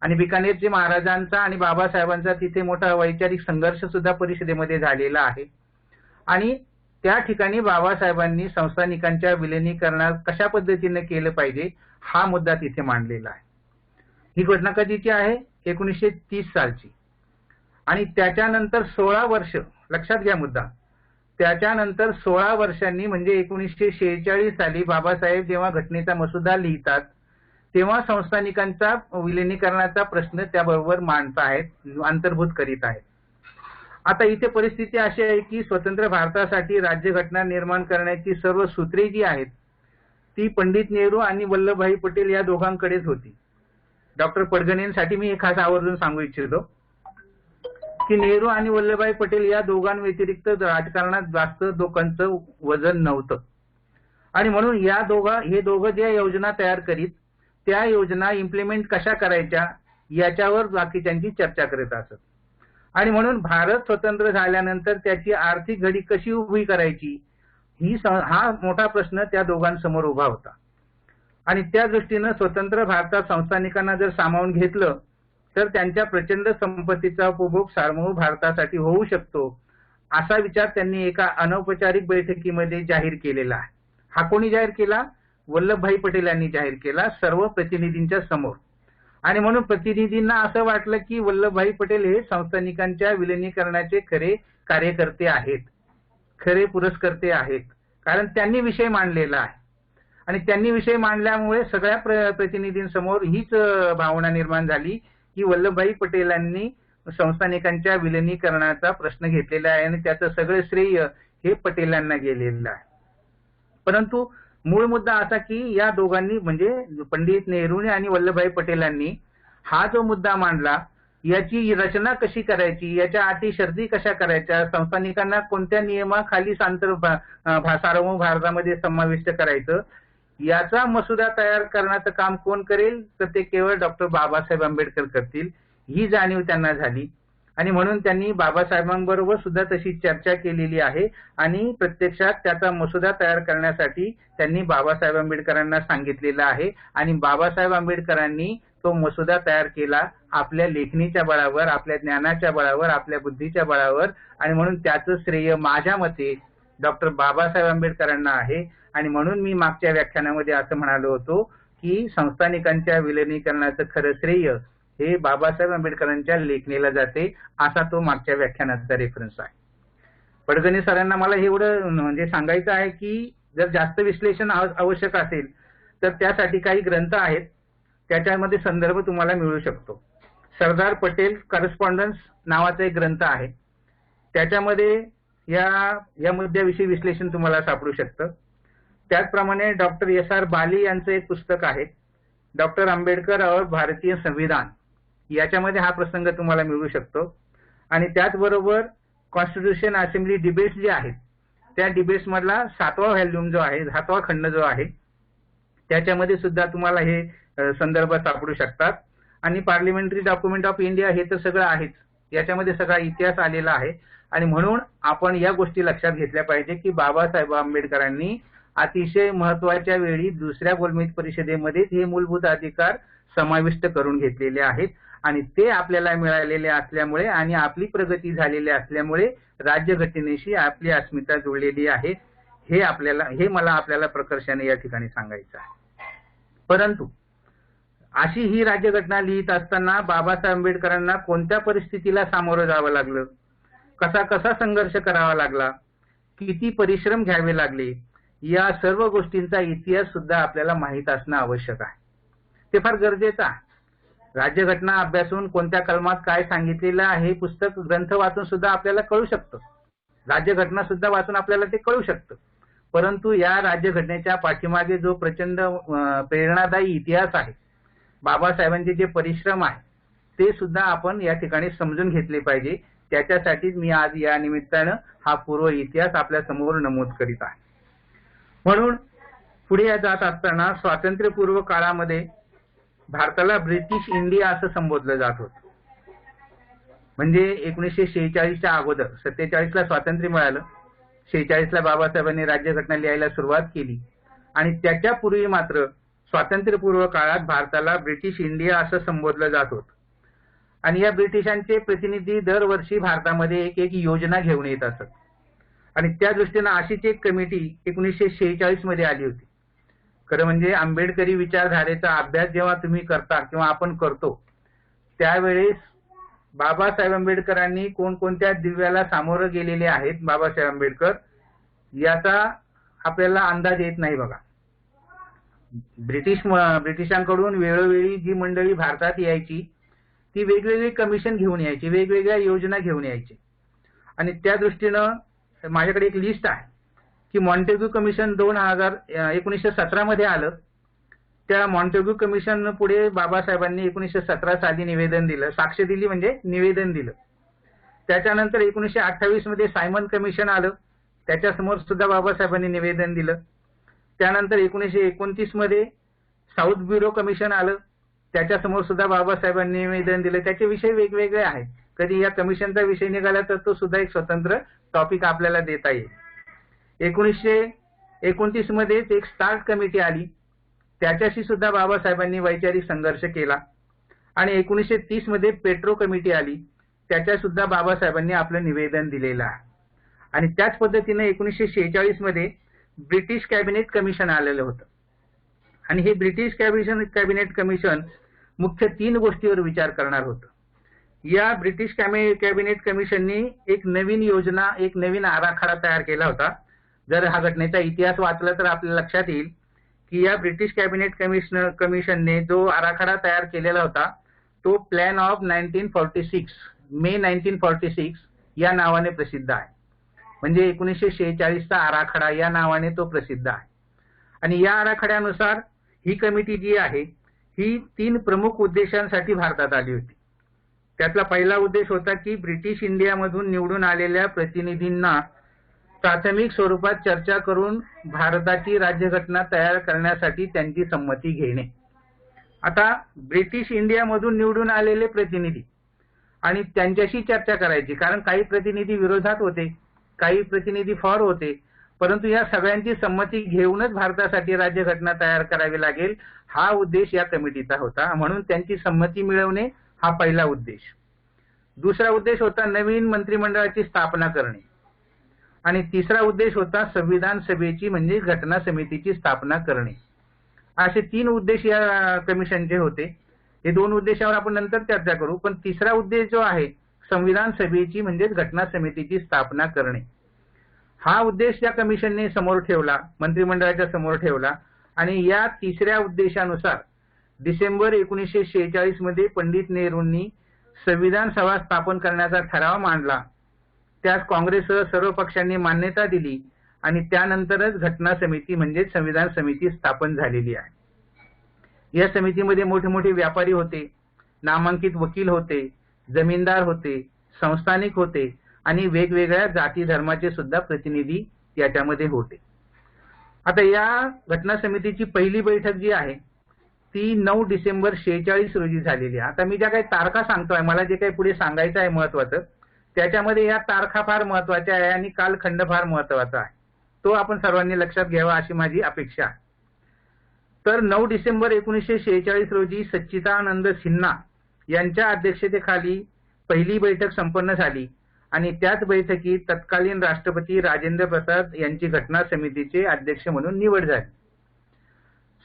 आणि बिकानेरचे महाराजांचा आणि बाबासाहेबांचा तिथे मोठा वैचारिक संघर्ष सुद्धा परिषदेमध्ये झालेला आहे. आणि त्या ठिकाणी बाबासाहेबांनी संस्थानिकांच्या विलिनीकरणात कशा पद्धतीने केलं पाहिजे हा मुद्दा तिथे मांडलेला आहे. ही घटना कधीची आहे? 1930 सालची. आणि त्याच्यानंतर 16 वर्ष, लक्षात घ्या मुद्दा, त्याच्यानंतर 16 वर्षांनी म्हणजे 1946 साली बाबासाहेब जेव्हा घटनेचा मसुदा लिहितात तेव्हा संस्थानिकांचा विलिनीकरणाचा प्रश्न त्याबरोबर मांडतायत, अंतर्भूत करीत आहेत. आता इथे परिस्थिती अशी आहे की स्वतंत्र भारतासाठी राज्यघटना निर्माण करण्याची सर्व सूत्रे जी आहेत ती पंडित नेहरू आणि वल्लभभाई पटेल या दोघांकडेच होती. डॉक्टर पडघणेंसाठी मी हे खास आवर्जून सांगू इच्छितो की नेहरू आणि वल्लभभाई पटेल या दोघांव्यतिरिक्त राजकारणात जास्त लोकांचं वजन नव्हतं आणि म्हणून हे दोघं ज्या योजना तयार करीत त्या योजना इम्प्लिमेंट कशा करायच्या याच्यावर बाकीच्यांची चर्चा करत असत. आणि म्हणून भारत स्वतंत्र झाल्यानंतर त्याची आर्थिक घडी कशी उभी करायची हा मोठा प्रश्न त्या दोघांसमोर उभा होता. आणि त्या दृष्टीनं स्वतंत्र भारतात संस्थानिकांना जर सामावून घेतलं तर त्यांच्या प्रचंड संपत्तीचा उपभोग सार्वभौम भारतासाठी होऊ शकतो असा विचार त्यांनी एका अनौपचारिक बैठकीमध्ये जाहीर केलेला आहे. हा कोणी जाहीर केला? वल्लभभाई पटेल यांनी जाहीर केला सर्व प्रतिनिधींच्या समोर. आणि म्हणून प्रतिनिधींना असं वाटलं की वल्लभभाई पटेल हे संस्थानिकांच्या विलिनीकरणाचे खरे कार्यकर्ते आहेत, खरे पुरस्कर्ते आहेत, कारण त्यांनी विषय मांडलेला आहे. आणि त्यांनी विषय मांडल्यामुळे सगळ्या प्रतिनिधींसमोर हीच भावना निर्माण झाली की वल्लभभाई पटेलांनी संस्थानिकांच्या विलिनीकरणाचा प्रश्न घेतलेला आहे आणि त्याचं सगळं श्रेय हे पटेलांना गेलेलं आहे. परंतु मूळ मुद्दा असा की या दोघांनी म्हणजे पंडित नेहरू आणि वल्लभभाई पटेलांनी हा जो मुद्दा मांडला याची रचना कशी करायची, याच्या अटी शर्ती कशा करायच्या, संस्थानिकांना कोणत्या नियमाखाली सार्वभौम भारतामध्ये समाविष्ट करायचं याचा मसुदा तयार करण्याचं काम कोण करेल तर ते केवळ डॉक्टर बाबासाहेब आंबेडकर करतील ही जाणीव त्यांना झाली. आणि म्हणून त्यांनी बाबासाहेबांबरोबर सुद्धा तशी चर्चा केलेली आहे आणि प्रत्यक्षात त्याचा मसुदा तयार करण्यासाठी त्यांनी बाबासाहेब आंबेडकरांना सांगितलेलं आहे आणि बाबासाहेब आंबेडकरांनी तो मसुदा तयार केला आपल्या लेखणीच्या बळावर, आपल्या ज्ञानाच्या बळावर, आपल्या बुद्धीच्या बळावर आणि म्हणून त्याचं श्रेय माझ्या मते डॉक्टर बाबासाहेब आंबेडकरांना आहे. आणि म्हणून मी मागच्या व्याख्यानामध्ये असं म्हणालो होतो की संस्थानिकांच्या विलिनीकरणाचं खरं श्रेय हे बाबासाहेब आंबेडकरांच्या लेखणीला जाते, असा तो मागच्या व्याख्यानाचा रेफरन्स आहे. पडगणे सरांना मला एवढं म्हणजे सांगायचं आहे की जर जास्त विश्लेषण आवश्यक असेल तर त्यासाठी काही ग्रंथ आहेत, त्याच्यामध्ये संदर्भ तुम्हाला मिळू शकतो. सरदार पटेल करस्पॉन्डन्स नावाचा एक ग्रंथ आहे, त्याच्यामध्ये या मुद्द्याविषयी विश्लेषण तुम्हाला सापडू शकतं. त्याचप्रमाणे डॉक्टर एस.आर. बाली यांचं एक पुस्तक आहे, डॉक्टर आंबेडकर और भारतीय संविधान, याच्यामध्ये हा प्रसंग तुम्हाला मिळू शकतो. आणि त्याचबरोबर कॉन्स्टिट्यूशन असेंब्ली डिबेट्स जे आहेत त्या डिबेट्स मधला 7वा व्हॉल्यूम जो आहे, 7वा खंड जो आहे, त्याच्यामध्ये सुद्धा तुम्हाला हे संदर्भ सापडू शकतात. आणि पार्लिमेंटरी डॉक्युमेंट ऑफ इंडिया हे तर सगळं आहेच, याच्यामध्ये सगळा इतिहास आलेला आहे. आणि म्हणून आपण या गोष्टी लक्षात घेतल्या पाहिजे की बाबासाहेब आंबेडकरांनी अतिशय महत्वाच्या वेळी दुसऱ्या गोलमेज परिषदेमध्ये हे मूलभूत अधिकार समाविष्ट करून घेतलेले आहेत आणि ते आपल्याला मिळालेले असल्यामुळे आणि आपली प्रगती झालेली असल्यामुळे राज्यघटनेशी आपली अस्मिता जुळलेली आहे. हे मला आपल्याला प्रकर्षाने या ठिकाणी सांगायचं आहे. परंतु अशी ही राज्यघटना लिहित असताना बाबासाहेब आंबेडकरांना कोणत्या परिस्थितीला सामोरं जावं लागलं, कसा संघर्ष करावा लागला, किती परिश्रम घ्यावे लागले, या सर्व गोष्टींचा इतिहास सुद्धा आपल्याला माहित असणं आवश्यक आहे. ते फार गरजेचं आहे. राज्यघटना अभ्यासून कोणत्या कलमात काय सांगितलेलं आहे पुस्तक ग्रंथ वाचून सुद्धा आपल्याला कळू शकतं, राज्यघटना सुद्धा वाचून आपल्याला ते कळू शकतं. परंतु या राज्यघटनेच्या पाठीमागे जो प्रचंड प्रेरणादायी इतिहास आहे, बाबासाहेबांचे जे परिश्रम आहे, ते सुद्धा आपण या ठिकाणी समजून घेतले पाहिजे. त्याच्यासाठीच मी आज या निमित्तानं हा पूर्व इतिहास आपल्या समोर नमूद करीत आहे. म्हणून पुढे जात असताना स्वातंत्र्यपूर्व काळामध्ये भारताला ब्रिटिश इंडिया असं संबोधलं जात होतं. म्हणजे 1946च्या अगोदर 47ला स्वातंत्र्य मिळालं, 46ला बाबासाहेबांनी राज्यघटना लिहायला सुरुवात केली आणि त्याच्यापूर्वी मात्र स्वातंत्र्यपूर्व काळात भारताला ब्रिटिश इंडिया असं संबोधलं जात होतं. आणि या ब्रिटिशांचे प्रतिनिधी दरवर्षी भारतामध्ये एक योजना घेऊन येत असत आणि त्या दृष्टीनं अशीच एक कमिटी 1946 मध्ये आली होती. खरं म्हणजे आंबेडकरी विचारधारेचा अभ्यास जेव्हा तुम्ही करता किंवा आपण करतो त्यावेळेस बाबासाहेब आंबेडकरांनी कोणकोणत्या दिव्याला सामोरं गेलेले आहेत बाबासाहेब आंबेडकर, याचा आपल्याला अंदाज येत नाही. बघा, ब्रिटिशांकडून वेळोवेळी जी मंडळी भारतात यायची ती वेगवेगळी कमिशन घेऊन यायची, वेगवेगळ्या योजना घेऊन यायची. आणि त्या दृष्टीनं माझ्याकडे एक लिस्ट आहे की मॉन्टेग्यू कमिशन 1917 मध्ये आलं. त्या मॉन्टेग्यू कमिशन पुढे बाबासाहेबांनी 1917 साली निवेदन दिलं, साक्ष दिली म्हणजे निवेदन दिलं. त्याच्यानंतर 1928 मध्ये सायमन कमिशन आलं, त्याच्यासमोर सुद्धा बाबासाहेबांनी निवेदन दिलं. त्यानंतर 1929 मध्ये साऊथ ब्युरो कमिशन आलं, त्याच्यासमोर सुद्धा बाबासाहेबांनी निवेदन दिलं. त्याचे विषय वेगवेगळे आहेत. कधी या कमिशनचा विषय निघाला तर तो सुद्धा एक स्वतंत्र टॉपिक आपल्याला देता येईल. 1929 मध्ये एक स्टार्ट कमिटी आली, त्याच्याशी सुद्धा बाबासाहेबांनी वैचारिक संघर्ष केला. आणि 1930 मध्ये पेट्रो कमिटी आली, त्याच्या सुद्धा बाबासाहेबांनी आपलं निवेदन दिलेलं आहे. आणि त्याच पद्धतीने 1946 मध्ये ब्रिटिश कॅबिनेट कमिशन आलेलं होतं. आणि हे ब्रिटिश कॅबिनेट कमिशन मुख्य 3 गोष्टीवर विचार करणार होतं. या ब्रिटिश कॅबिनेट कमिशननी एक नवीन योजना, एक नवीन आराखडा तयार केला होता. जर हा घटनेचा इतिहास वाचला तर आपल्याला लक्षात येईल की या ब्रिटिश कॅबिनेट कमिशनने जो आराखडा तयार केलेला होता तो प्लॅन ऑफ 1946, मे 1946 या नावाने प्रसिद्ध आहे. म्हणजे 1946चा आराखडा या नावाने तो प्रसिद्ध आहे. आणि या आराखड्यानुसार ही कमिटी जी आहे ही 3 प्रमुख उद्देशांसाठी भारतात आली होती. त्यातला पहिला उद्देश होता की ब्रिटिश इंडियामधून निवडून आलेल्या प्रतिनिधींना प्राथमिक स्वरूपात चर्चा करून भारताची राज्यघटना तयार करण्यासाठी त्यांची संमती घेणे. आता ब्रिटिश इंडियामधून निवडून आलेले प्रतिनिधी आणि त्यांच्याशी चर्चा करायची, कारण काही प्रतिनिधी विरोधात होते, काही प्रतिनिधी फॉर होते, परंतु या सगळ्यांची संमती घेऊनच भारतासाठी राज्यघटना तयार करावी लागेल हा उद्देश या कमिटीचा होता. म्हणून त्यांची संमती मिळवणे हा पहिला उद्देश. दुसरा उद्देश होता नवीन मंत्रिमंडळाची स्थापना करणे आणि तिसरा उद्देश होता संविधान सभेची म्हणजे घटना समितीची स्थापना करणे. असे 3 उद्देश या कमिशनचे होते. हे 2 उद्देशावर आपण नंतर चर्चा करू, पण तिसरा उद्देश जो आहे संविधान सभेची म्हणजे घटना समितीची स्थापना करणे, हा उद्देश या कमिशनने समोर ठेवला, मंत्रिमंडळाच्या समोर ठेवला. आणि या तिसऱ्या उद्देशानुसार डिसेंबर 1946 मध्ये पंडित नेहरूंनी संविधान सभा स्थापन करण्याचा ठराव मांडला. त्यास काँग्रेससह सर्व पक्षांनी मान्यता दिली आणि त्यानंतरच घटना समिती म्हणजे संविधान समिती स्थापन झालेली आहे. या समितीमध्ये मोठे मोठे व्यापारी होते, नामांकित वकील होते, जमीनदार होते, संस्थानिक होते आणि वेगवेगळ्या जाती धर्माचे सुद्धा प्रतिनिधी याच्यामध्ये होते. आता या घटना समितीची पहिली बैठक जी आहे ती 9 डिसेंबर 46 रोजी झालेली आहे. आता मी ज्या काही तारखा सांगतोय, मला जे काही पुढे सांगायचं आहे महत्वाचं, त्याच्यामध्ये या तारखा फार महत्वाच्या आहे आणि कालखंड फार महत्वाचा आहे. तो आपण सर्वांनी लक्षात घ्यावा अशी माझी अपेक्षा आहे. तर 9 डिसेंबर 1946 रोजी सच्चिदानंद सिन्हा यांच्या अध्यक्षतेखाली पहिली बैठक संपन्न झाली आणि त्याच बैठकीत तत्कालीन राष्ट्रपती राजेंद्र प्रसाद यांची घटना समितीचे अध्यक्ष म्हणून निवड झाली.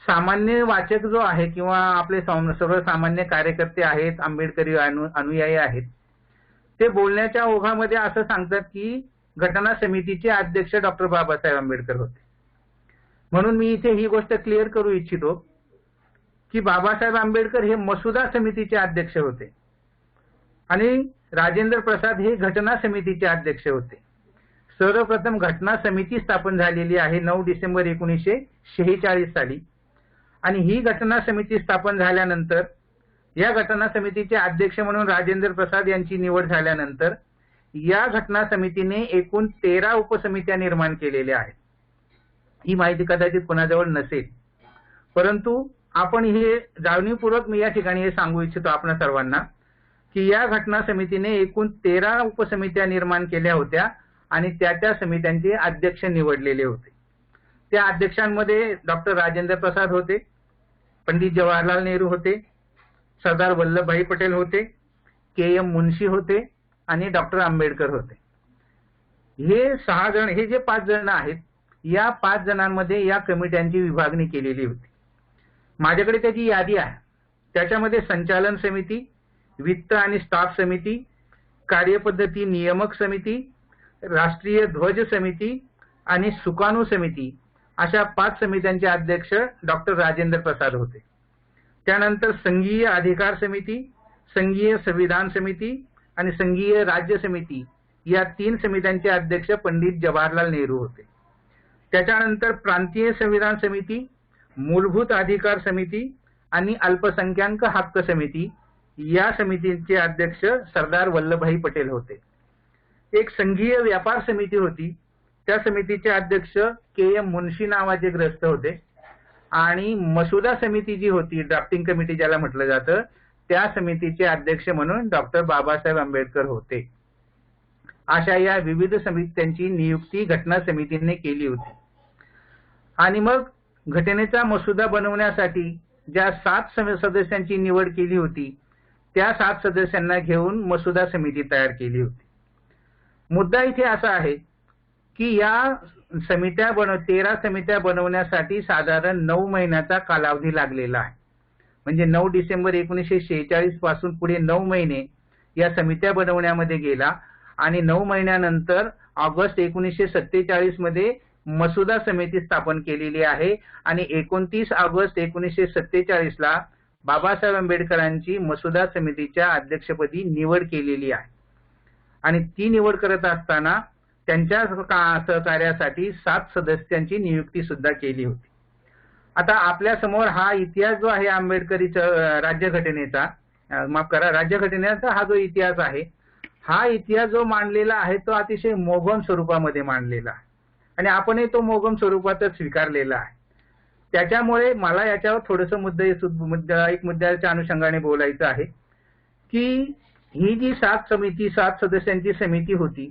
सामान्य वाचक जो आहे किंवा आपले सर्वसामान्य कार्यकर्ते आहेत, आंबेडकरी अनुयायी आहेत, ते बोलण्याच्या ओघामध्ये असं सांगतात की घटना समितीचे अध्यक्ष डॉक्टर बाबासाहेब आंबेडकर होते. म्हणून मी इथे ही गोष्ट क्लिअर करू इच्छितो की बाबासाहेब आंबेडकर हे मसुदा समितीचे अध्यक्ष होते आणि राजेंद्र प्रसाद हे घटना समितीचे अध्यक्ष होते. सर्वप्रथम घटना समिती स्थापन झालेली आहे 9 डिसेंबर 1946 साली आणि ही घटना समिती स्थापन झाल्यानंतर या घटना समितीचे अध्यक्ष म्हणून राजेंद्र प्रसाद यांची निवड झाल्यानंतर या घटना समितीने एकूण 13 उपसमित्या निर्माण केलेल्या आहेत. ही माहिती कदाचित कोणाजवळ नसेल, परंतु आपण हे जाणीवपूर्वक मी या ठिकाणी हे सांगू इच्छितो आपण सर्वांना की या घटना समितीने एकूण 13 उपसमित्या निर्माण केल्या होत्या आणि त्या समित्यांचे अध्यक्ष निवडलेले होते. त्या अध्यक्षांमध्ये डॉक्टर राजेंद्र प्रसाद होते, पंडित जवाहरलाल नेहरू होते, सरदार वल्लभभाई पटेल होते, के.एम. मुन्शी होते आणि डॉक्टर आंबेडकर होते. हे 6 जण, हे जे 5 जण आहेत, या 5 जणांमध्ये या कमिट्यांची विभागणी केलेली होती. माझ्याकडे त्याची यादी आहे. त्याच्यामध्ये संचालन समिती, वित्त आणि स्टाफ समिती, कार्यपद्धती नियामक समिती, राष्ट्रीय ध्वज समिती आणि सुकाणू समिती अशा 5 समित्यांचे अध्यक्ष डॉक्टर राजेंद्र प्रसाद होते. त्यानंतर संघीय अधिकार समिती, संघीय संविधान समिती आणि संघीय राज्य समिती या 3 समित्यांचे अध्यक्ष पंडित जवाहरलाल नेहरू होते. त्याच्यानंतर प्रांतीय संविधान समिती, मूलभूत अधिकार समिती आणि अल्पसंख्याक हक्क समिती या समितीचे अध्यक्ष सरदार वल्लभभाई पटेल होते. एक संघीय व्यापार समिती होती, त्या समितीचे अध्यक्ष के.एम. मुन्शी नावाचे ग्रस्त होते आणि मसुदा समिती जी होती, ड्राफ्टिंग कमिटी ज्याला म्हटलं जातं, त्या समितीचे अध्यक्ष म्हणून डॉक्टर बाबासाहेब आंबेडकर होते. अशा या विविध समित्यांची नियुक्ती घटना समितीने केली होती. आणि मग घटनेचा मसुदा बनवण्यासाठी ज्या 7 सदस्यांची निवड केली होती त्या 7 सदस्यांना घेऊन मसुदा समिती तयार केली होती. मुद्दा इथे असा आहे की या 13 समित्या बनवण्यासाठी साधारण 9 महिन्याचा कालावधी लागलेला आहे. म्हणजे 9 डिसेंबर 1946 पासून पुढे 9 महिने या समित्या बनवण्यामध्ये गेला आणि 9 महिन्यानंतर ऑगस्ट 1947 मध्ये मसुदा समिती स्थापन केलेली आहे आणि 29 ऑगस्ट 1947 ला बाबासाहेब आंबेडकरांची मसुदा समितीच्या अध्यक्षपदी निवड केलेली आहे आणि ती निवड करत असताना त्यांच्या सहकार्यासाठी 7 सदस्यांची नियुक्ती सुद्धा केली होती. आता आपल्या समोर हा इतिहास जो आहे आंबेडकरी राज्यघटनेचा, माफ करा, राज्यघटनेचा हा जो इतिहास आहे, हा इतिहास जो मांडलेला आहे तो अतिशय मोघम स्वरूपामध्ये मांडलेला आहे आणि आपणही तो मोघम स्वरूपातच स्वीकारलेला आहे. त्याच्यामुळे मला याच्यावर थोडंसं मुद्द्याच्या अनुषंगाने बोलायचं आहे की ही जी 7 सदस्यांची समिती होती,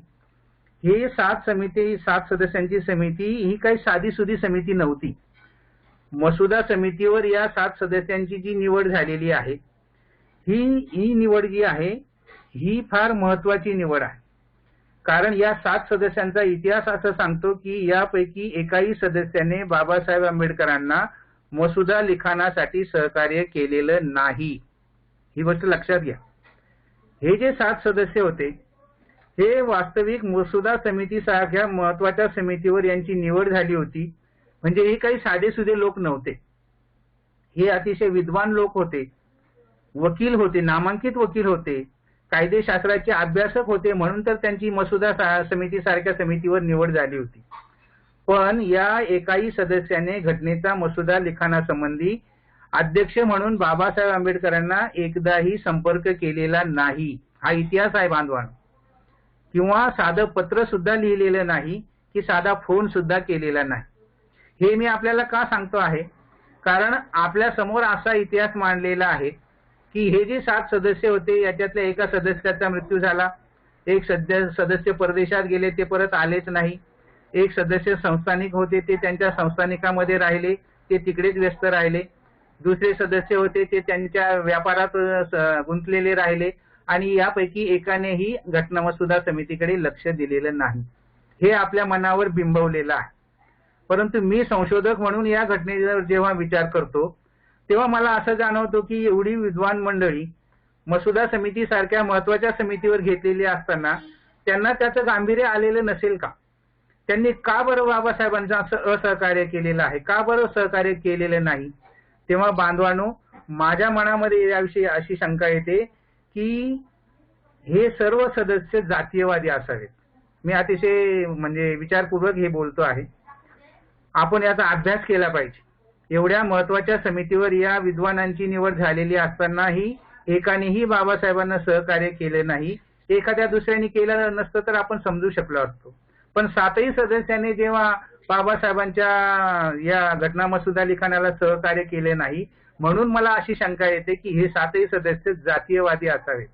ही 7 सदस्यांची समिती ही काही साधीसुधी समिती नव्हती. मसुदा समितीवर या 7 सदस्यांची जी निवड झालेली आहे, ही निवड जी आहे ही फार महत्वाची निवड आहे. कारण या 7 सदस्यांचा इतिहास असं सांगतो की यापैकी एकाही सदस्याने बाबासाहेब आंबेडकरांना मसुदा लिखाणासाठी सहकार्य केलेलं नाही. ही गोष्ट लक्षात घ्या. हे जे 7 सदस्य होते हे वास्तविक मसुदा समितीसारख्या महत्वाच्या समितीवर यांची निवड झाली होती. म्हणजे हे काही साधेसुधे लोक नव्हते. हे अतिशय विद्वान लोक होते, वकील होते, नामांकित वकील होते, कायदेशास्त्राचे अभ्यासक होते, म्हणून तर त्यांची मसुदा समितीसारख्या समितीवर निवड झाली होती. पण या एकाही सदस्याने घटनेचा मसुदा लिखाणासंबंधी अध्यक्ष म्हणून बाबासाहेब आंबेडकरांना एकदाही संपर्क केलेला नाही. हा इतिहास आहे बांधवांनो. किंवा साधं पत्र सुद्धा लिहिलेलं नाही, की साधा फोन सुद्धा केलेला नाही. हे मी आपल्याला का सांगतो आहे, कारण आपल्या समोर असा इतिहास मांडलेला आहे की हे जे 7 सदस्य होते याच्यातल्या एका सदस्याचा मृत्यू झाला, एक सदस्य परदेशात गेले, ते परत आलेच नाही. एक सदस्य संस्थानिक होते, ते त्यांच्या संस्थानिकामध्ये राहिले, ते तिकडेच व्यस्त राहिले. दुसरे सदस्य होते ते त्यांच्या व्यापारात गुंतलेले राहिले आणि यापैकी एकानेही घटना मसुदा समितीकडे लक्ष दिलेलं नाही. हे आपल्या मनावर बिंबवलेलं आहे. परंतु मी संशोधक म्हणून या घटनेवर जेव्हा विचार करतो तेव्हा मला असं जाणवतो की एवढी विद्वान मंडळी मसुदा समितीसारख्या महत्वाच्या समितीवर घेतलेली असताना त्यांना त्याचं गांभीर्य आलेलं नसेल का? त्यांनी का बरं बाबासाहेबांचं असं असहकार्य केलेलं आहे, का बरं सहकार्य केलेलं नाही? तेव्हा बांधवांनो, माझ्या मनामध्ये याविषयी अशी शंका येते की हे सर्व सदस्य जातीयवादी असावेत. मी अतिशय म्हणजे विचारपूर्वक हे बोलतो आहे. आपण याचा अभ्यास केला पाहिजे. एवढ्या महत्वाच्या समितीवर या विद्वानांची निवड झालेली असतानाही एकानेही बाबासाहेबांना सहकार्य केले नाही. एखाद्या दुसऱ्याने केलं नसतं तर आपण समजू शकलो असतो. पण 7ही सदस्यांनी जेव्हा बाबासाहेबांच्या या घटना मसुदा लिखाणाला सहकार्य केले नाही, म्हणून मला अशी शंका येते की हे 7ही सदस्य जातीयवादी असावेत.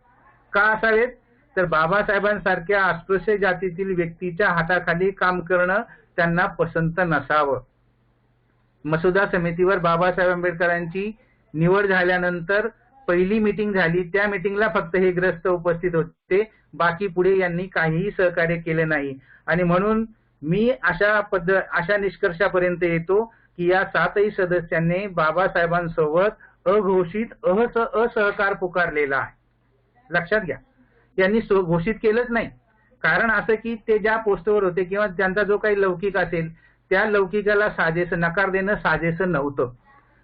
का असावेत? तर बाबासाहेबांसारख्या अस्पृश्य जातीतील व्यक्तीच्या हाताखाली काम करणं त्यांना पसंत नसावं. मसुदा समितीवर बाबासाहेब आंबेडकरांची निवड झाल्यानंतर पहिली मीटिंग झाली, त्या मीटिंगला फक्त हे ग्रस्त उपस्थित होते, बाकी पुढे यांनी काहीही सहकार्य केले नाही. आणि म्हणून मी अशा निष्कर्षापर्यंत येतो की या 7ही सदस्यांनी बाबासाहेबांसोबत अघोषित असहकार पुकारलेला आहे. लक्षात घ्या, यांनी घोषित केलंच नाही. कारण असं की ते ज्या पोस्टवर होते किंवा त्यांचा जो काही लौकिक असेल त्या लौकिकाला साजेसं नकार देणं साजेसं नव्हतं.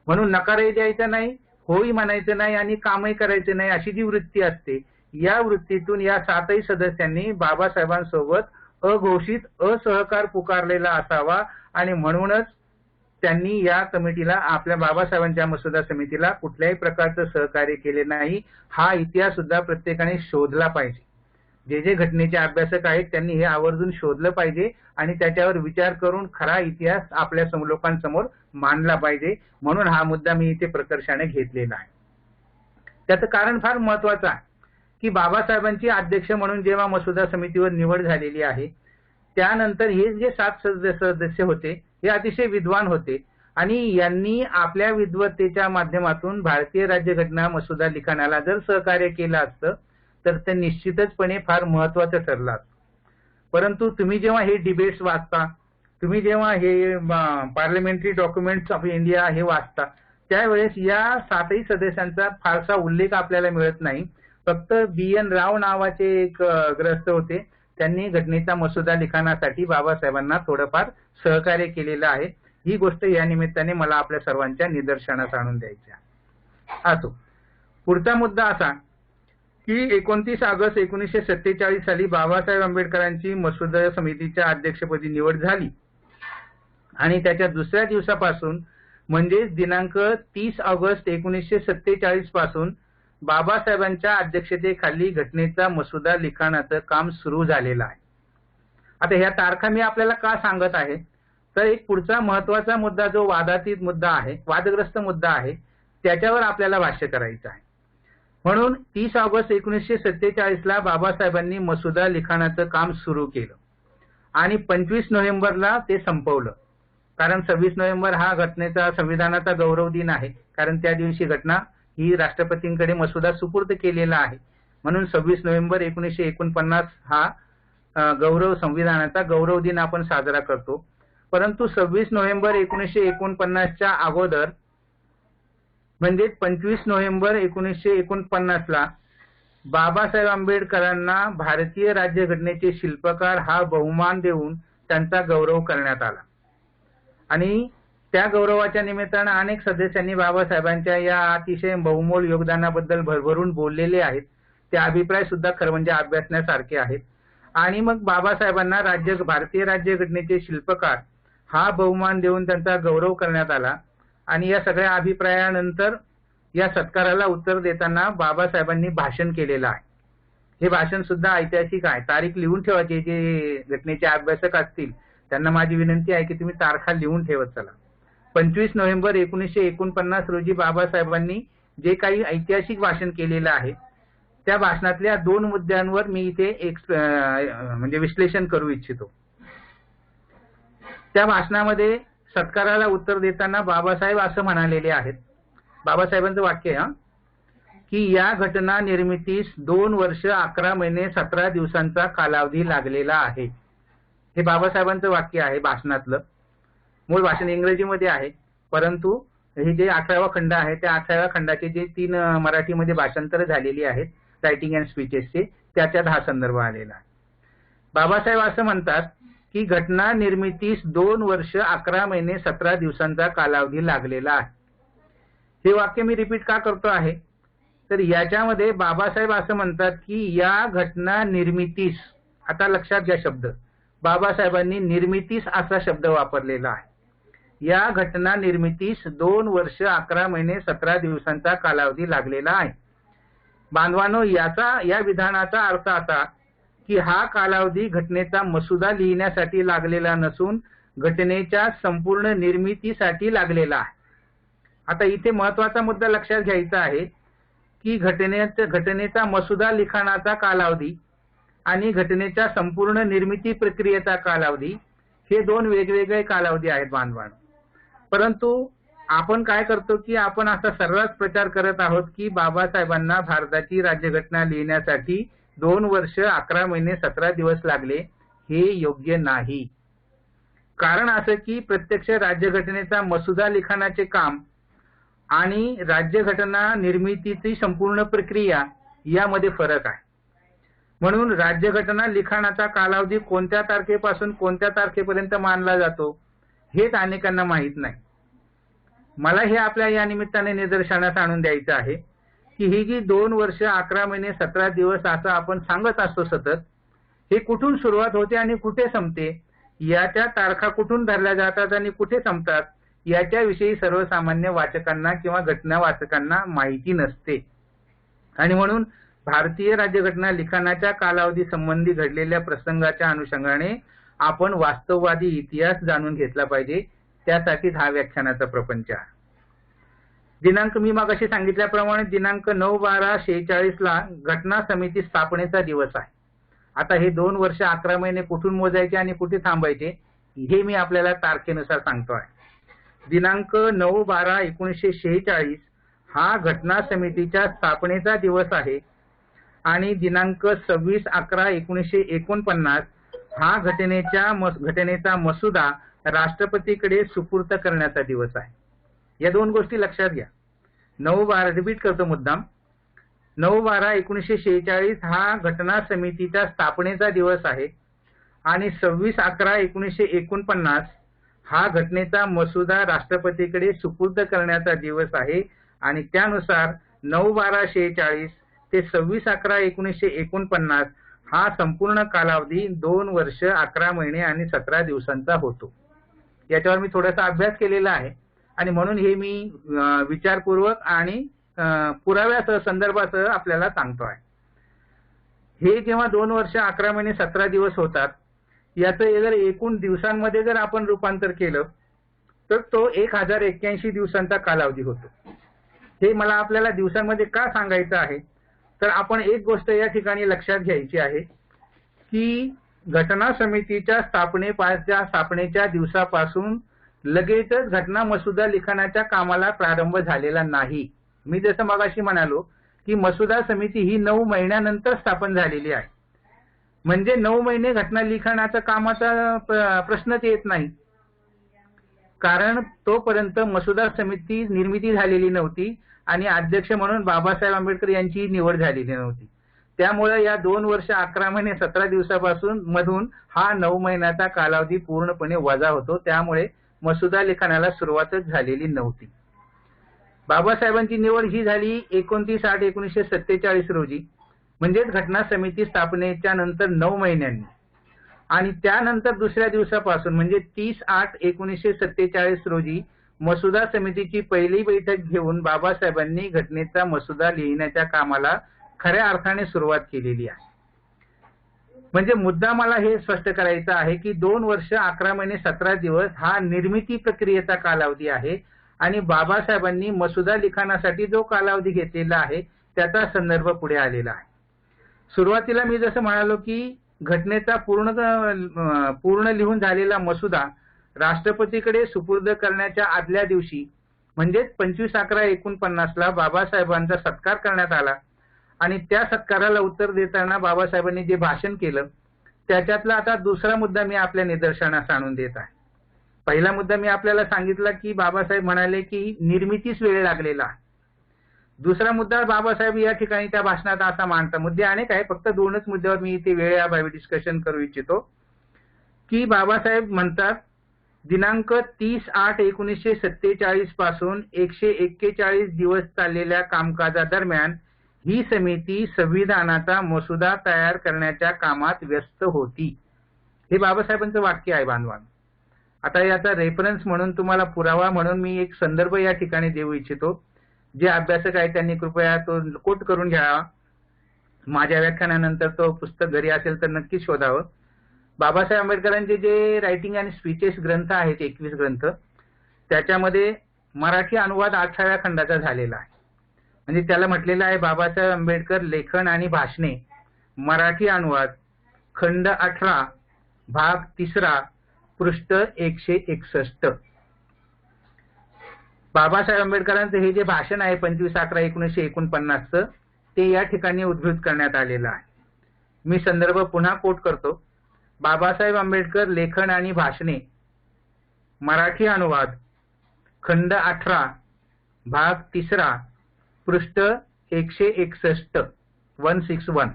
म्हणून नकारही द्यायचा नाही, होई म्हणायचं नाही आणि कामही करायचं नाही, अशी जी वृत्ती असते, या वृत्तीतून या 7ही सदस्यांनी बाबासाहेबांसोबत अघोषित असहकार पुकारलेला असावा आणि म्हणूनच त्यांनी या कमिटीला, आपल्या बाबासाहेबांच्या मसुदा समितीला कुठल्याही प्रकारचं सहकार्य केले नाही. हा इतिहास सुद्धा प्रत्येकाने शोधला पाहिजे. जे जे घटनेचे अभ्यासक आहेत त्यांनी हे आवर्जून शोधलं पाहिजे आणि त्याच्यावर विचार करून खरा इतिहास आपल्या लोकांसमोर मांडला पाहिजे. म्हणून हा मुद्दा मी इथे प्रकर्षाने घेतलेला आहे. त्याचं कारण फार महत्वाचं आहे की बाबासाहेबांची अध्यक्ष म्हणून जेव्हा मसुदा समितीवर निवड झालेली आहे त्यानंतर हे जे 7 सदस्य होते हे अतिशय विद्वान होते आणि यांनी आपल्या विद्वत्तेच्या माध्यमातून भारतीय राज्यघटना मसुदा लिखाणाला जर सहकार्य केलं असतं तर ते निश्चितचपणे फार महत्वाचं ठरलं असतं. परंतु तुम्ही जेव्हा हे डिबेट्स वाचता, तुम्ही जेव्हा हे पार्लमेंटरी डॉक्युमेंट्स ऑफ इंडिया हे वाचता, त्यावेळेस या 7ही सदस्यांचा फारसा उल्लेख आपल्याला मिळत नाही. फक्त BN राव नावाचे एक ग्रस्त होते, त्यांनी घटनेचा मसुदा लिखाणासाठी बाबासाहेबांना थोडंफार सहकार्य केलेलं आहे. ही गोष्ट या निमित्ताने मला आपल्या सर्वांच्या निदर्शनास आणून द्यायची आहे. असो, पुढचा मुद्दा असा की 29 ऑगस्ट 1947 साली बाबासाहेब आंबेडकरांची मसुदा समितीच्या अध्यक्षपदी निवड झाली आणि त्याच्या दुसऱ्या दिवसापासून म्हणजेच दिनांक 30 ऑगस्ट 1947 पासून बाबासाहेबांच्या अध्यक्षतेखाली घटनेचा मसुदा लिखाणाचं काम सुरू झालेलं आहे. आता ह्या तारखा मी आपल्याला का सांगत आहे तर एक पुढचा महत्वाचा मुद्दा जो वादातीत मुद्दा आहे, वादग्रस्त मुद्दा आहे, त्याच्यावर आपल्याला भाष्य करायचं आहे. म्हणून 30 ऑगस्ट 1947 ला बाबासाहेबांनी मसुदा लिखाणाचं काम सुरू केलं आणि 25 नोव्हेंबरला ते संपवलं. कारण 26 नोव्हेंबर हा घटनेचा संविधानाचा गौरव दिन आहे. कारण त्या दिवशी घटना ही राष्ट्रपतींकडे मसुदा सुपूर्द केलेला आहे. म्हणून 26 नोव्हेंबर 1949 हा संविधानाचा गौरव दिन आपण साजरा करतो. परंतु 26 नोव्हेंबर 1949च्या अगोदर म्हणजे 25 नोव्हेंबर 1949 ला बाबासाहेब आंबेडकरांना भारतीय राज्यघटनेचे शिल्पकार हा बहुमान देऊन त्यांचा गौरव करण्यात आला आणि त्या गौरवाच्या निमित्तानं अनेक सदस्यांनी बाबासाहेबांच्या या अतिशय बहुमोल योगदानाबद्दल भरभरून बोललेले आहेत. ते अभिप्राय सुद्धा खरं म्हणजे अभ्यासण्यासारखे आहेत. आणि मग बाबासाहेबांना भारतीय राज्यघटनेचे शिल्पकार हा बहुमान देऊन त्यांचा गौरव करण्यात आला आणि या सगळ्या अभिप्रायानंतर या सत्काराला उत्तर देताना बाबासाहेबांनी भाषण केलेलं आहे. हे भाषण सुद्धा ऐतिहासिक आहे. तारीख लिहून ठेवायची. जे घटनेचे अभ्यासक असतील त्यांना माझी विनंती आहे की तुम्ही तारखा लिहून ठेवत चला. 25 नोव्हेंबर 1949 रोजी बाबासाहेबांनी जे काही ऐतिहासिक भाषण केलेलं आहे त्या भाषणातल्या 2 मुद्द्यांवर मी इथे म्हणजे विश्लेषण करू इच्छितो. त्या भाषणामध्ये सत्काराला उत्तर देताना बाबासाहेब असं म्हणालेले आहेत. बाबासाहेबांचं वाक्य आहे की या घटना निर्मितीस 2 वर्ष 11 महिने 17 दिवसांचा कालावधी लागलेला आहे. हे बाबासाहेबांचं वाक्य आहे भाषणातलं. मूळ भाषण इंग्रजीमध्ये आहे परंतु हे जे 18वा खंड आहे त्या 18व्या खंडाचे जे 3 मराठीमध्ये भाषांतर झालेली आहेत रायटिंग अँड स्पीचेसचे त्याच्यात हा संदर्भ आलेला आहे. बाबासाहेब असं म्हणतात की घटना निर्मितीस 2 वर्ष 11 महिने 17 दिवसांचा कालावधी लागलेला आहे. हे वाक्य मी रिपीट का करतो आहे तर याच्यामध्ये बाबासाहेब असं म्हणतात की या घटना निर्मितीस, आता लक्षात घ्या शब्द, बाबासाहेबांनी निर्मितीस असा शब्द वापरलेला आहे. या घटना निर्मितीस 2 वर्ष 11 महिने 17 दिवसांचा कालावधी लागलेला आहे. बांधवांनो, या विधानाचा अर्थ असा की हा कालावधी घटनेचा मसुदा लिहिण्यासाठी लागलेला नसून घटनेच्या संपूर्ण निर्मितीसाठी लागलेला आहे. आता इथे महत्वाचा मुद्दा लक्षात घ्यायचा आहे की घटनेचा मसुदा लिखाणाचा कालावधी आणि घटनेच्या संपूर्ण निर्मिती प्रक्रियेचा कालावधी हे 2 वेगवेगळे कालावधी आहेत बांधवांनो. परंतु आपण काय करतो की आपण असा सर्रास प्रचार करत आहोत की बाबासाहेबांना भारताची राज्यघटना लिहिण्यासाठी 2 वर्ष 11 महिने 17 दिवस लागले. हे योग्य नाही. कारण असं की प्रत्यक्ष राज्यघटनेचा मसुदा लिखाणाचे काम आणि राज्यघटना निर्मितीची संपूर्ण प्रक्रिया यामध्ये फरक आहे. म्हणून राज्यघटना लिखाणाचा कालावधी कोणत्या तारखेपासून कोणत्या तारखेपर्यंत मानला जातो हेच अनेकांना माहीत नाही. मला हे आपल्या या निमित्ताने निदर्शनास आणून द्यायचं आहे की ही जी 2 वर्ष 11 महिने 17 दिवस असं आपण सांगत असतो सतत, हे कुठून सुरुवात होते आणि कुठे संपते, याच्या तारखा कुठून धरल्या जातात आणि कुठे संपतात याच्याविषयी सर्वसामान्य वाचकांना किंवा घटना वाचकांना माहिती नसते. आणि म्हणून भारतीय राज्यघटना लिखाणाच्या कालावधी संबंधी घडलेल्या प्रसंगाच्या अनुषंगाने आपण वास्तववादी इतिहास जाणून घेतला पाहिजे. त्यासाठीच हा व्याख्यानाचा प्रपंच आहे. दिनांक मी मगाशी सांगितल्याप्रमाणे दिनांक 9/12/46 ला घटना समिती स्थापनेचा दिवस आहे. आता हे 2 वर्ष 11 महिने कुठून मोजायचे आणि कुठे थांबायचे हे मी आपल्याला तारखेनुसार सांगतो आहे. दिनांक 9/12/1946 हा घटना समितीच्या स्थापनेचा दिवस आहे आणि दिनांक 26/11/1949 हा घटनेचा मसुदा राष्ट्रपतीकडे सुपूर्द करण्याचा दिवस आहे. या 2 गोष्टी लक्षात घ्या. 9/12 रिपीट करतो मुद्दाम. 9/12/1946 हा घटना समितीच्या स्थापनेचा दिवस आहे आणि 26/11/1949 हा घटनेचा मसुदा राष्ट्रपतीकडे सुपूर्द करण्याचा दिवस आहे. आणि त्यानुसार 9/12/46 ते 26/11/1949 हा संपूर्ण कालावधी 2 वर्ष 11 महिने आणि 17 दिवसांचा होतो. याच्यावर मी थोडासा अभ्यास केलेला आहे आणि म्हणून हे मी विचारपूर्वक आणि पुराव्यासह संदर्भासह आपल्याला सांगतो आहे. हे जेव्हा 2 वर्ष 11 महिने 17 दिवस होतात याचं जर एकूण दिवसांमध्ये जर आपण रूपांतर केलं तर तो 1081 दिवसांचा कालावधी होतो. हे मला आपल्याला दिवसांमध्ये का सांगायचं आहे तर आपण एक गोष्ट या ठिकाणी लक्षात घ्यायची आहे की घटना समितीच्या स्थापनेच्या दिवसापासून लगेचच घटना मसुदा लिखाणाच्या कामाला प्रारंभ झालेला नाही. मी जसं मगाशी म्हणालो की मसुदा समिती ही 9 महिन्यानंतर स्थापन झालेली आहे. म्हणजे 9 महिने घटना लिखाणाचा कामाचा प्रश्नच येत नाही, कारण तोपर्यंत मसुदा समिती निर्मिती झालेली नव्हती आणि अध्यक्ष म्हणून बाबासाहेब आंबेडकर यांची निवड झालेली नव्हती. त्यामुळे या 2 वर्ष 11 महिने 17 दिवसापासून मधून हा 9 महिन्याचा कालावधी पूर्णपणे वजा होतो. त्यामुळे मसुदा लिखाणाला सुरुवातच झालेली नव्हती. बाबासाहेबांची निवड ही झाली 29/8/1947 रोजी, म्हणजेच घटना समिती स्थापनेच्या नंतर 9 महिन्यांनी. आणि त्यानंतर दुसऱ्या दिवसापासून म्हणजे 30/8/1947 रोजी मसुदा समितीची पहिली बैठक घेऊन बाबासाहेबांनी घटनेचा मसुदा लिहिण्याच्या कामाला खऱ्या अर्थाने सुरुवात केलेली आहे. म्हणजे मुद्दा मला हे स्पष्ट करायचा आहे की 2 वर्ष 11 महिने 17 दिवस हा निर्मिती प्रक्रियेचा कालावधी आहे आणि बाबासाहेबांनी मसुदा लिखाणासाठी जो कालावधी घेतलेला आहे त्याचा संदर्भ पुढे आलेला आहे. सुरुवातीला मी जसं म्हणालो की घटनेचा पूर्ण लिहून झालेला मसुदा राष्ट्रपतीकडे सुपूर्द करण्याच्या आदल्या दिवशी म्हणजेच 25/11/49 बाबासाहेबांचा सत्कार करण्यात आला आणि त्या सत्काराला उत्तर देताना बाबासाहेबांनी जे भाषण केलं त्याच्यातला आता दुसरा मुद्दा मी आपल्या निदर्शनास आणून देत आहे. पहिला मुद्दा मी आपल्याला सांगितला की बाबासाहेब म्हणाले की निर्मितीच वेळ लागलेला आहे. दुसरा मुद्दा बाबासाहेब या ठिकाणी त्या भाषणात असा मांडतात, मुद्दे अनेक आहे, फक्त 2च मुद्द्यावर मी इथे वेळेअभावी डिस्कशन करू इच्छितो की बाबासाहेब म्हणतात दिनांक 30/8/1947 पासून 141 दिवस चाललेल्या कामकाजादरम्यान ही समिती संविधानाचा मसुदा तयार करण्याच्या कामात व्यस्त होती. हे बाबासाहेबांचं वाक्य आहे बांधवांनो. आता याचा रेफरन्स म्हणून तुम्हाला पुरावा म्हणून मी एक संदर्भ या ठिकाणी देऊ इच्छितो. जे अभ्यासक आहेत त्यांनी कृपया तो कोट करून घ्यावा. माझ्या व्याख्यानानंतर तो पुस्तक घरी असेल तर नक्कीच शोधावं. बाबासाहेब आंबेडकरांचे जे रायटिंग आणि स्पीचेस ग्रंथ आहेत 21 ग्रंथ, त्याच्यामध्ये मराठी अनुवाद 18व्या खंडाचा झालेला आहे. म्हणजे त्याला म्हटलेलं आहे बाबासाहेब आंबेडकर लेखन आणि भाषणे मराठी अनुवाद खंड 18 भाग 3 पृष्ठ 161. बाबासाहेब आंबेडकरांचं हे जे भाषण आहे 25/11/1949 ते या ठिकाणी उद्धृत करण्यात आलेलं आहे. मी संदर्भ पुन्हा कोट करतो. बाबासाहेब आंबेडकर लेखन आणि भाषणे मराठी अनुवाद खंड 18 भाग 3 पृष्ठ 161 161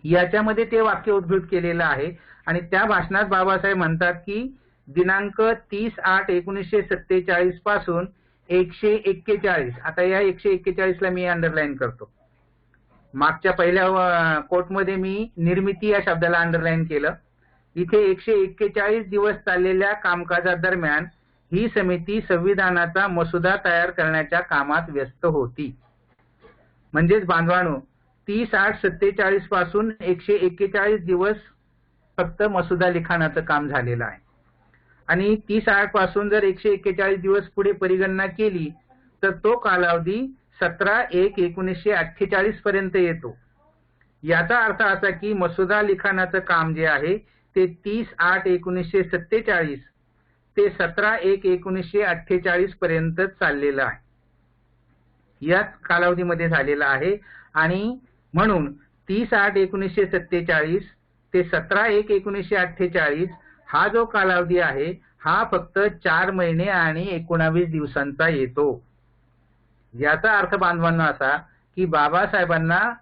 याच्यामध्ये ते वाक्य उद्धृत केलेलं आहे. आणि त्या भाषणात बाबासाहेब म्हणतात की दिनांक 30/8/1947 पासून 141, आता या 141 ला मी अंडरलाईन करतो. मागच्या पहिल्या कोटमध्ये मी निर्मिती या शब्दाला अंडरलाईन केलं. इथे 141 दिवस चाललेल्या कामकाजादरम्यान ही समिती संविधानाचा मसुदा तयार करण्याच्या कामात व्यस्त होती. म्हणजेच बांधवांनो 30/8/47 पासून 141 दिवस फक्त मसुदा लिखाणाचं काम झालेलं आहे. आणि 30/8 पासून जर 141 दिवस पुढे परिगणना केली तर तो कालावधी 17/1/1948 पर्यंत येतो. याचा अर्थ असा की मसुदा लिखाणाचं काम जे आहे ते 30/8/1947 ते 17/1/1948 पर्यंत चाललेलं आहे. याच कालावधीमध्ये झालेलं आहे. आणि म्हणून 30/8/1947 ते 17/1/1948 हा जो कालावधी आहे हा फक्त 4 महिने आणि 19 दिवसांचा येतो. याचा अर्थ बांधवांना असा की बाबासाहेबांना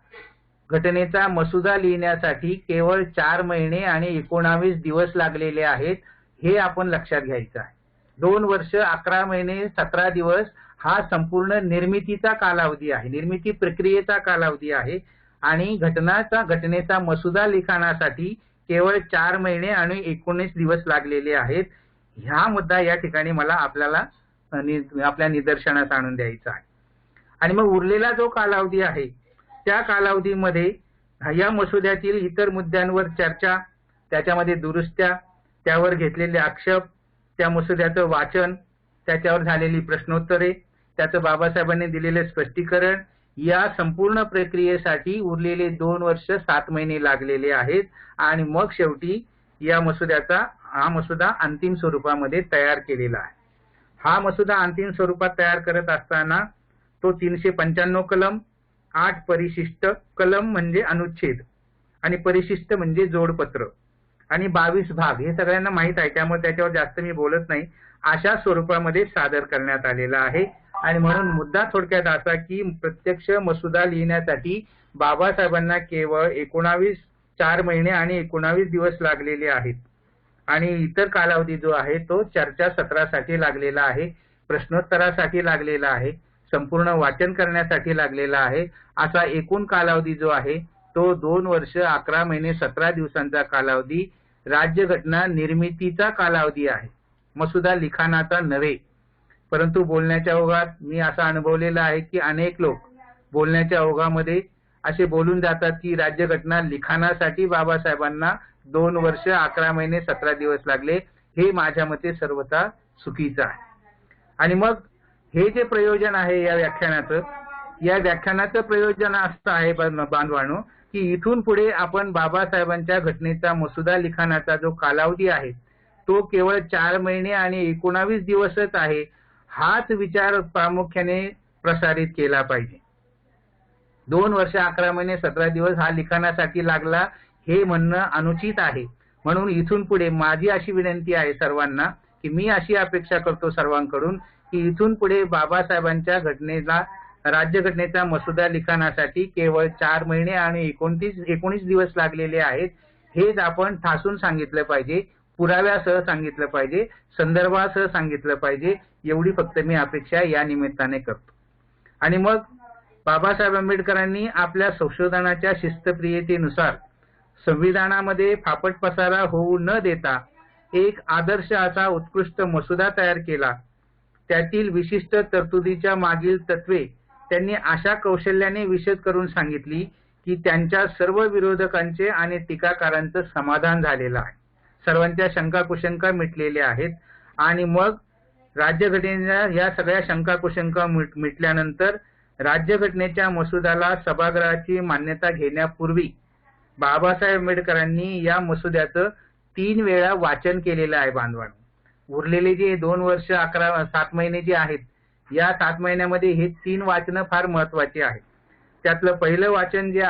घटनेचा मसुदा लिहिण्यासाठी केवळ 4 महिने आणि 19 दिवस लागलेले आहेत, हे आपण लक्षात घ्यायचं आहे. 2 वर्ष 11 महिने 17 दिवस हा संपूर्ण निर्मितीचा कालावधी आहे, निर्मिती प्रक्रियेचा कालावधी आहे. आणि घटनेचा मसुदा लिखाणासाठी केवळ 4 महिने आणि 19 दिवस लागलेले आहेत. हा मुद्दा या ठिकाणी मला आपल्या निदर्शनास आणून द्यायचा आहे. आणि मग उरलेला जो कालावधी आहे त्या कालावधीमध्ये या मसुद्यातील इतर मुद्द्यांवर चर्चा, त्याच्यामध्ये दुरुस्त्या, त्यावर घेतलेले आक्षेप, त्या मसुद्याचं वाचन, त्याच्यावर झालेली प्रश्नोत्तरे, त्याचं बाबासाहेबांनी दिलेले स्पष्टीकरण, या संपूर्ण प्रक्रियेसाठी उरलेले 2 वर्ष 7 महिने लागलेले आहेत आणि मग शेवटी हा मसुदा अंतिम स्वरूपामध्ये तयार केलेला आहे. हा मसुदा अंतिम स्वरूपात तयार करत असताना तो 395 कलम, 8 परिशिष्ट कलम म्हणजे अनुच्छेद आणि परिशिष्ट म्हणजे जोडपत्र आणि 22 भाग हे सगळ्यांना माहित आहे, त्यामुळे त्याच्यावर जास्त मी बोलत नाही, अशा स्वरूपामध्ये सादर करण्यात आलेला आहे. आणि म्हणून मुद्दा थोडक्यात असा की प्रत्यक्ष मसुदा लिहिण्यासाठी बाबासाहेबांना केवळ 4 महिने आणि 19 दिवस लागलेले आहेत आणि इतर कालावधी जो आहे तो चर्चासत्रासाठी लागलेला आहे, प्रश्नोत्तरासाठी लागलेला आहे, संपूर्ण वाचन करण्यासाठी लागलेला आहे. असा एकूण कालावधी जो आहे तो 2 वर्ष 11 महिने 17 दिवसांचा कालावधी राज्यघटना निर्मितीचा कालावधी आहे, मसुदा लिखाणाचा नव्हे. परंतु बोलण्याच्या ओघात मी असा अनुभवलेला आहे की अनेक लोक बोलण्याच्या ओघामध्ये असे बोलून जातात की राज्यघटना लिखाणासाठी बाबासाहेबांना 2 वर्ष 11 महिने 17 दिवस लागले. हे माझ्या मते सर्वथा चुकीचं आहे. आणि मग हे जे प्रयोजन आहे या व्याख्यानाचं प्रयोजन असं आहे बांधवांनो की इथून पुढे आपण बाबासाहेबांच्या घटनेचा मसुदा लिखाणाचा जो कालावधी आहे तो केवळ 4 महिने आणि 19 दिवसच आहे, हाच विचार प्रामुख्याने प्रसारित केला पाहिजे. 2 वर्ष 11 महिने 17 दिवस हा लिखाणासाठी लागला हे म्हणणं अनुचित आहे. म्हणून इथून पुढे माझी अशी विनंती आहे सर्वांना की मी अशी अपेक्षा करतो सर्वांकडून की इथून पुढे बाबासाहेबांच्या राज्यघटनेचा मसुदा लिखाणासाठी केवळ 4 महिने आणि 19 दिवस लागलेले आहेत, हेच आपण ठासून सांगितलं पाहिजे, पुराव्यासह सांगितलं पाहिजे, संदर्भासह सांगितलं पाहिजे. एवढी फक्त मी अपेक्षा या निमित्ताने करतो. आणि मग बाबासाहेब आंबेडकरांनी आपल्या संशोधनाच्या शिस्तप्रियतेनुसार संविधानामध्ये फापट पसारा होऊ न देता एक आदर्श असा उत्कृष्ट मसुदा तयार केला. त्यातील विशिष्ट तरतुदीच्या मागील तत्वे त्यांनी अशा कौशल्याने विशद करून सांगितली की त्यांच्या सर्व विरोधकांचे आणि टीकाकारांचं समाधान झालेलं आहे, सर्वांच्या शंका कुशंका मिटलेल्या आहेत. आणि मग राज्यघटनेच्या या सगळ्या शंका कुशंका मिटल्यानंतर राज्यघटनेच्या मसुद्याला सभागृहाची मान्यता घेण्यापूर्वी बाबासाहेब आंबेडकरांनी या मसुद्याचं 3 वेळा वाचन केलेलं आहे बांधवांनो. उरलेले जे 2 वर्ष 7 महिने जे आहेत या 7 महिन्यामध्ये हे 3 वाचन फार महत्वाची आहेत. त्यातलं पहिलं वाचन जे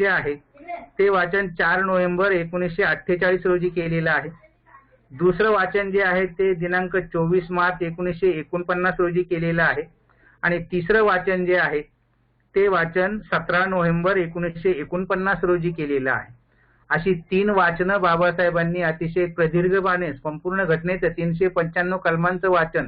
आहे ते वाचन 4 नोव्हेंबर 1948 रोजी केलेलं आहे. दुसरं वाचन जे आहे ते दिनांक 24 मार्च 1949 रोजी केलेलं आहे आणि तिसरं वाचन जे आहे ते वाचन 17 नोव्हेंबर 1949 रोजी केलेलं आहे. अशी 3 वाचनं बाबासाहेबांनी अतिशय प्रदीर्घपणे संपूर्ण घटनेचं 395 कलमांचं वाचन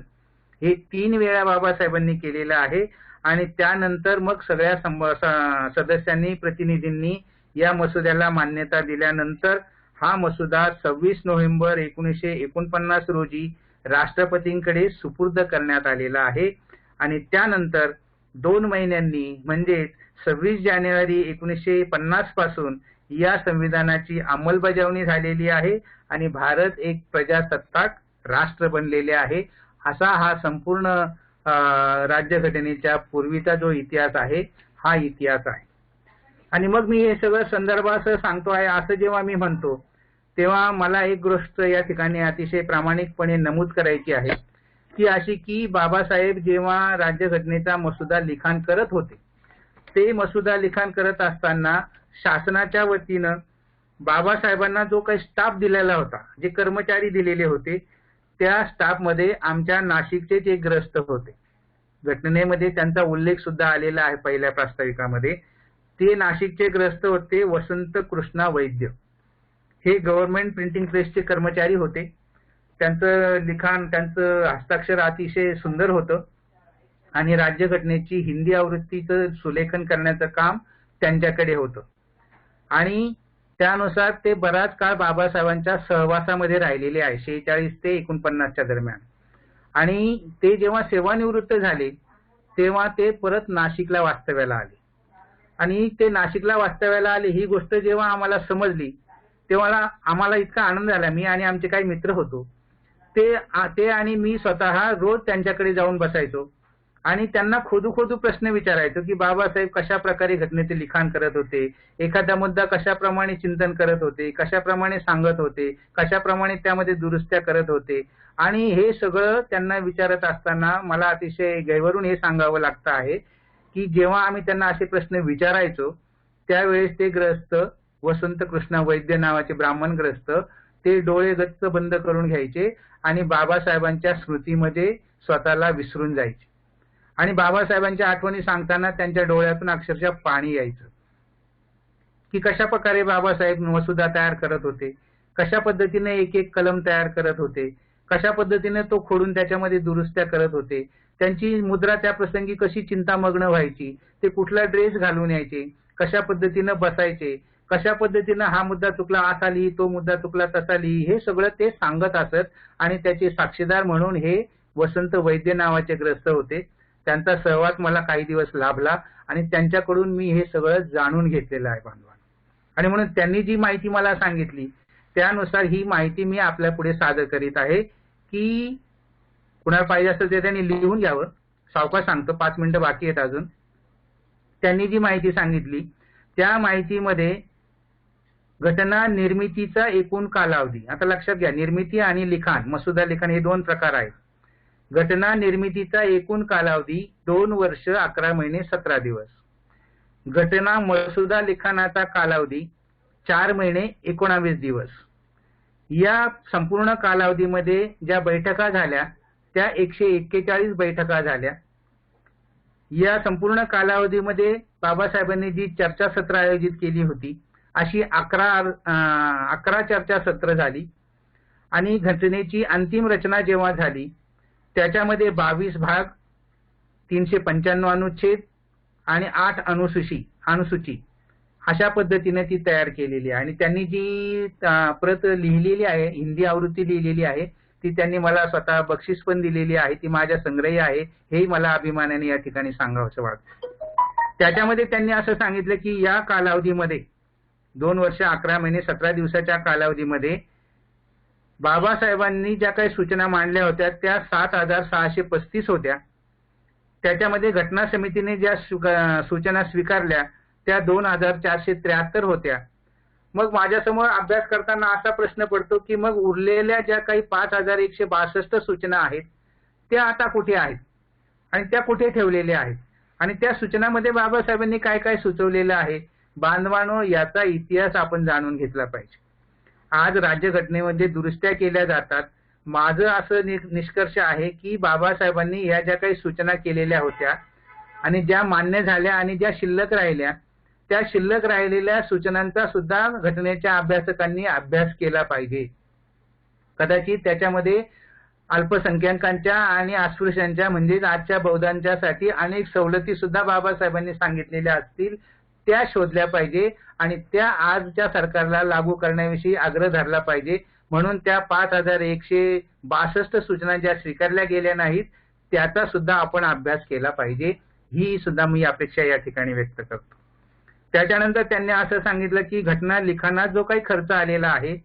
हे 3 वेळा बाबासाहेबांनी केलेलं आहे. आणि त्यानंतर मग सगळ्या सदस्यांनी प्रतिनिधींनी या मसुद्याला मान्यता दिल्यानंतर हा मसुदा 26 नोव्हेंबर 1949 रोजी राष्ट्रपतींकडे सुपूर्द करण्यात आलेला आहे. आणि त्यानंतर 2 महिन्यांनी म्हणजेच 26 जानेवारी 1950 पासून या संविधानाची अंमलबजावणी झालेली आहे आणि भारत एक प्रजासत्ताक राष्ट्र बनलेले आहे. असा हा संपूर्ण राज्यघटनेच्या पूर्वीचा जो इतिहास आहे हा इतिहास आहे. आणि मग मी हे सगळं संदर्भासह सांगतो आहे असं जेव्हा मी म्हणतो तेव्हा मला एक गोष्ट या ठिकाणी अतिशय प्रामाणिकपणे नमूद करायची आहे ती अशी की बाबासाहेब जेव्हा राज्यघटनेचा मसुदा लिखाण करत होते ते मसुदा लिखाण करत असताना शासनाच्या वतीनं बाबासाहेबांना जो काही स्टाफ दिलेला होता, जे कर्मचारी दिलेले होते, त्या स्टाफमध्ये आमच्या नाशिकचे जे ग्रस्त होते, घटनेमध्ये त्यांचा उल्लेख सुद्धा आलेला आहे पहिल्या प्रास्ताविकामध्ये, ते नाशिकचे ग्रस्त होते वसंत कृष्णा वैद्य. हे गव्हर्नमेंट प्रिंटिंग प्रेसचे कर्मचारी होते. त्यांचं लिखाण, त्यांचं हस्ताक्षर अतिशय सुंदर होतं आणि राज्यघटनेची हिंदी आवृत्तीचं सुलेखन करण्याचं काम त्यांच्याकडे होतं. आणि त्यानुसार ते बराच काळ बाबासाहेबांच्या सहवासामध्ये राहिलेले आहे 46 ते 49च्या दरम्यान. आणि ते जेव्हा सेवानिवृत्त झाले तेव्हा ते परत नाशिकला वास्तव्याला आले. आणि ते नाशिकला वास्तव्याला आले ही गोष्ट जेव्हा आम्हाला समजली तेव्हा आम्हाला इतका आनंद झाला. मी आणि आमचे काही मित्र होतो, ते आणि मी स्वतः रोज त्यांच्याकडे जाऊन बसायचो आणि त्यांना खोदू प्रश्न विचारायचो की बाबासाहेब कशा प्रकारे घटनेचे लिखाण करत होते, एखादा मुद्दा कशाप्रमाणे चिंतन करत होते, कशाप्रमाणे सांगत होते, कशाप्रमाणे त्यामध्ये दुरुस्त्या करत होते. आणि हे सगळं त्यांना विचारत असताना मला अतिशय गैरवरून हे सांगावं लागतं आहे की जेव्हा आम्ही त्यांना असे प्रश्न विचारायचो त्यावेळेस ते ग्रस्त, वसंत कृष्ण वैद्य नावाचे ब्राह्मण ग्रस्त, ते डोळे गच्च बंद करून घ्यायचे आणि बाबासाहेबांच्या स्मृतीमध्ये स्वतःला विसरून जायचे. आणि बाबासाहेबांच्या आठवणी सांगताना त्यांच्या डोळ्यातून अक्षरशः पाणी यायचं की कशा प्रकारे बाबासाहेब मसुदा तयार करत होते, कशा पद्धतीने एक एक कलम तयार करत होते, कशा पद्धतीने तो खोडून त्याच्यामध्ये दुरुस्त्या करत होते, त्यांची मुद्रा त्या प्रसंगी कशी चिंतामग्न व्हायची, ते कुठला ड्रेस घालून यायचे, कशा पद्धतीने बसायचे, कशा पद्धतीने हा मुद्दा चुकला असा लिही, तो मुद्दा चुकला तसा लिही, हे सगळं ते सांगत असत. आणि त्याचे साक्षीदार म्हणून हे वसंत वैद्य नावाचे ग्रस्त होते. त्यांचा सहवास मला काही दिवस लाभला आणि त्यांच्याकडून मी हे सगळं जाणून घेतलेलं आहे बांधवांनो. आणि म्हणून त्यांनी जी माहिती मला सांगितली त्यानुसार ही माहिती मी आपल्या पुढे सादर करीत आहे की कुणाला पाहिजे असेल ते त्यांनी लिहून घ्यावं. सावकाश सांगतो, 5 मिनिटं बाकी आहेत अजून. त्यांनी जी माहिती सांगितली त्या माहितीमध्ये घटना निर्मितीचा एकूण कालावधी, आता लक्षात घ्या, निर्मिती आणि लिखाण, मसुदा लिखाण हे 2 प्रकार आहेत. घटना निर्मितीचा एकूण कालावधी 2 वर्ष 11 महिने 17 दिवस. घटना मसुदा लिखाणाचा कालावधी 4 महिने 19 दिवस. या संपूर्ण कालावधीमध्ये ज्या बैठका झाल्या त्या 141 बैठका झाल्या. या संपूर्ण कालावधीमध्ये बाबासाहेबांनी जी चर्चासत्र आयोजित केली होती अशी 11 चर्चासत्र झाली. आणि घटनेची अंतिम रचना जेव्हा झाली त्याच्यामध्ये 22 भाग, 395 अनुच्छेद आणि 8 अनुसूची अशा पद्धतीने ती तयार केलेली आहे. आणि त्यांनी जी प्रत लिहिलेली आहे, हिंदी आवृत्ती लिहिलेली आहे, ती त्यांनी मला स्वतः बक्षीस पण दिलेली आहे, ती माझ्या संग्रही आहे, हेही मला अभिमानाने या ठिकाणी सांगावंसं वाटतं. त्याच्यामध्ये त्यांनी असं सांगितलं की या कालावधीमध्ये 2 वर्ष 11 महिने 17 दिवसाच्या कालावधीमध्ये बाबासाहेबांनी ज्या काही सूचना मांडल्या होत्या त्या 7635 होत्या. त्याच्यामध्ये घटना समितीने ज्या सूचना स्वीकारल्या त्या 2473 होत्या. मग माझ्यासमोर अभ्यास करताना असा प्रश्न पडतो की मग उरलेल्या ज्या काही 5162 सूचना आहेत त्या आता कुठे आहेत आणि त्या कुठे ठेवलेल्या आहेत आणि त्या सूचनामध्ये बाबासाहेबांनी काय काय सुचवलेलं आहे. बांधवांनो, याचा इतिहास आपण जाणून घेतला पाहिजे. आज राज्यघटनेमध्ये दुरुस्त्या केल्या जातात. माझं असं निष्कर्ष आहे की बाबासाहेबांनी या ज्या काही सूचना केलेल्या होत्या आणि ज्या मान्य झाल्या आणि ज्या शिल्लक राहिल्या त्या शिल्लक राहिलेल्या सूचनांचा सुद्धा घटनेच्या अभ्यासकांनी अभ्यास केला पाहिजे. कदाचित त्याच्यामध्ये अल्पसंख्याकांच्या आणि अस्पृश्यांच्या म्हणजेच आजच्या बौद्धांच्यासाठी अनेक सवलती सुद्धा बाबासाहेबांनी सांगितलेल्या असतील, त्या शोधल्या पाहिजे आणि त्या आजच्या सरकारला लागू करण्याविषयी आग्रह धरला पाहिजे. म्हणून त्या 5162 सूचना ज्या स्वीकारल्या गेल्या नाहीत त्याचा सुद्धा आपण अभ्यास केला पाहिजे, ही सुद्धा मी अपेक्षा या ठिकाणी व्यक्त करतो. त्याच्यानंतर त्यांनी असं सांगितलं की घटना लिखाणात जो काही खर्च आलेला आहे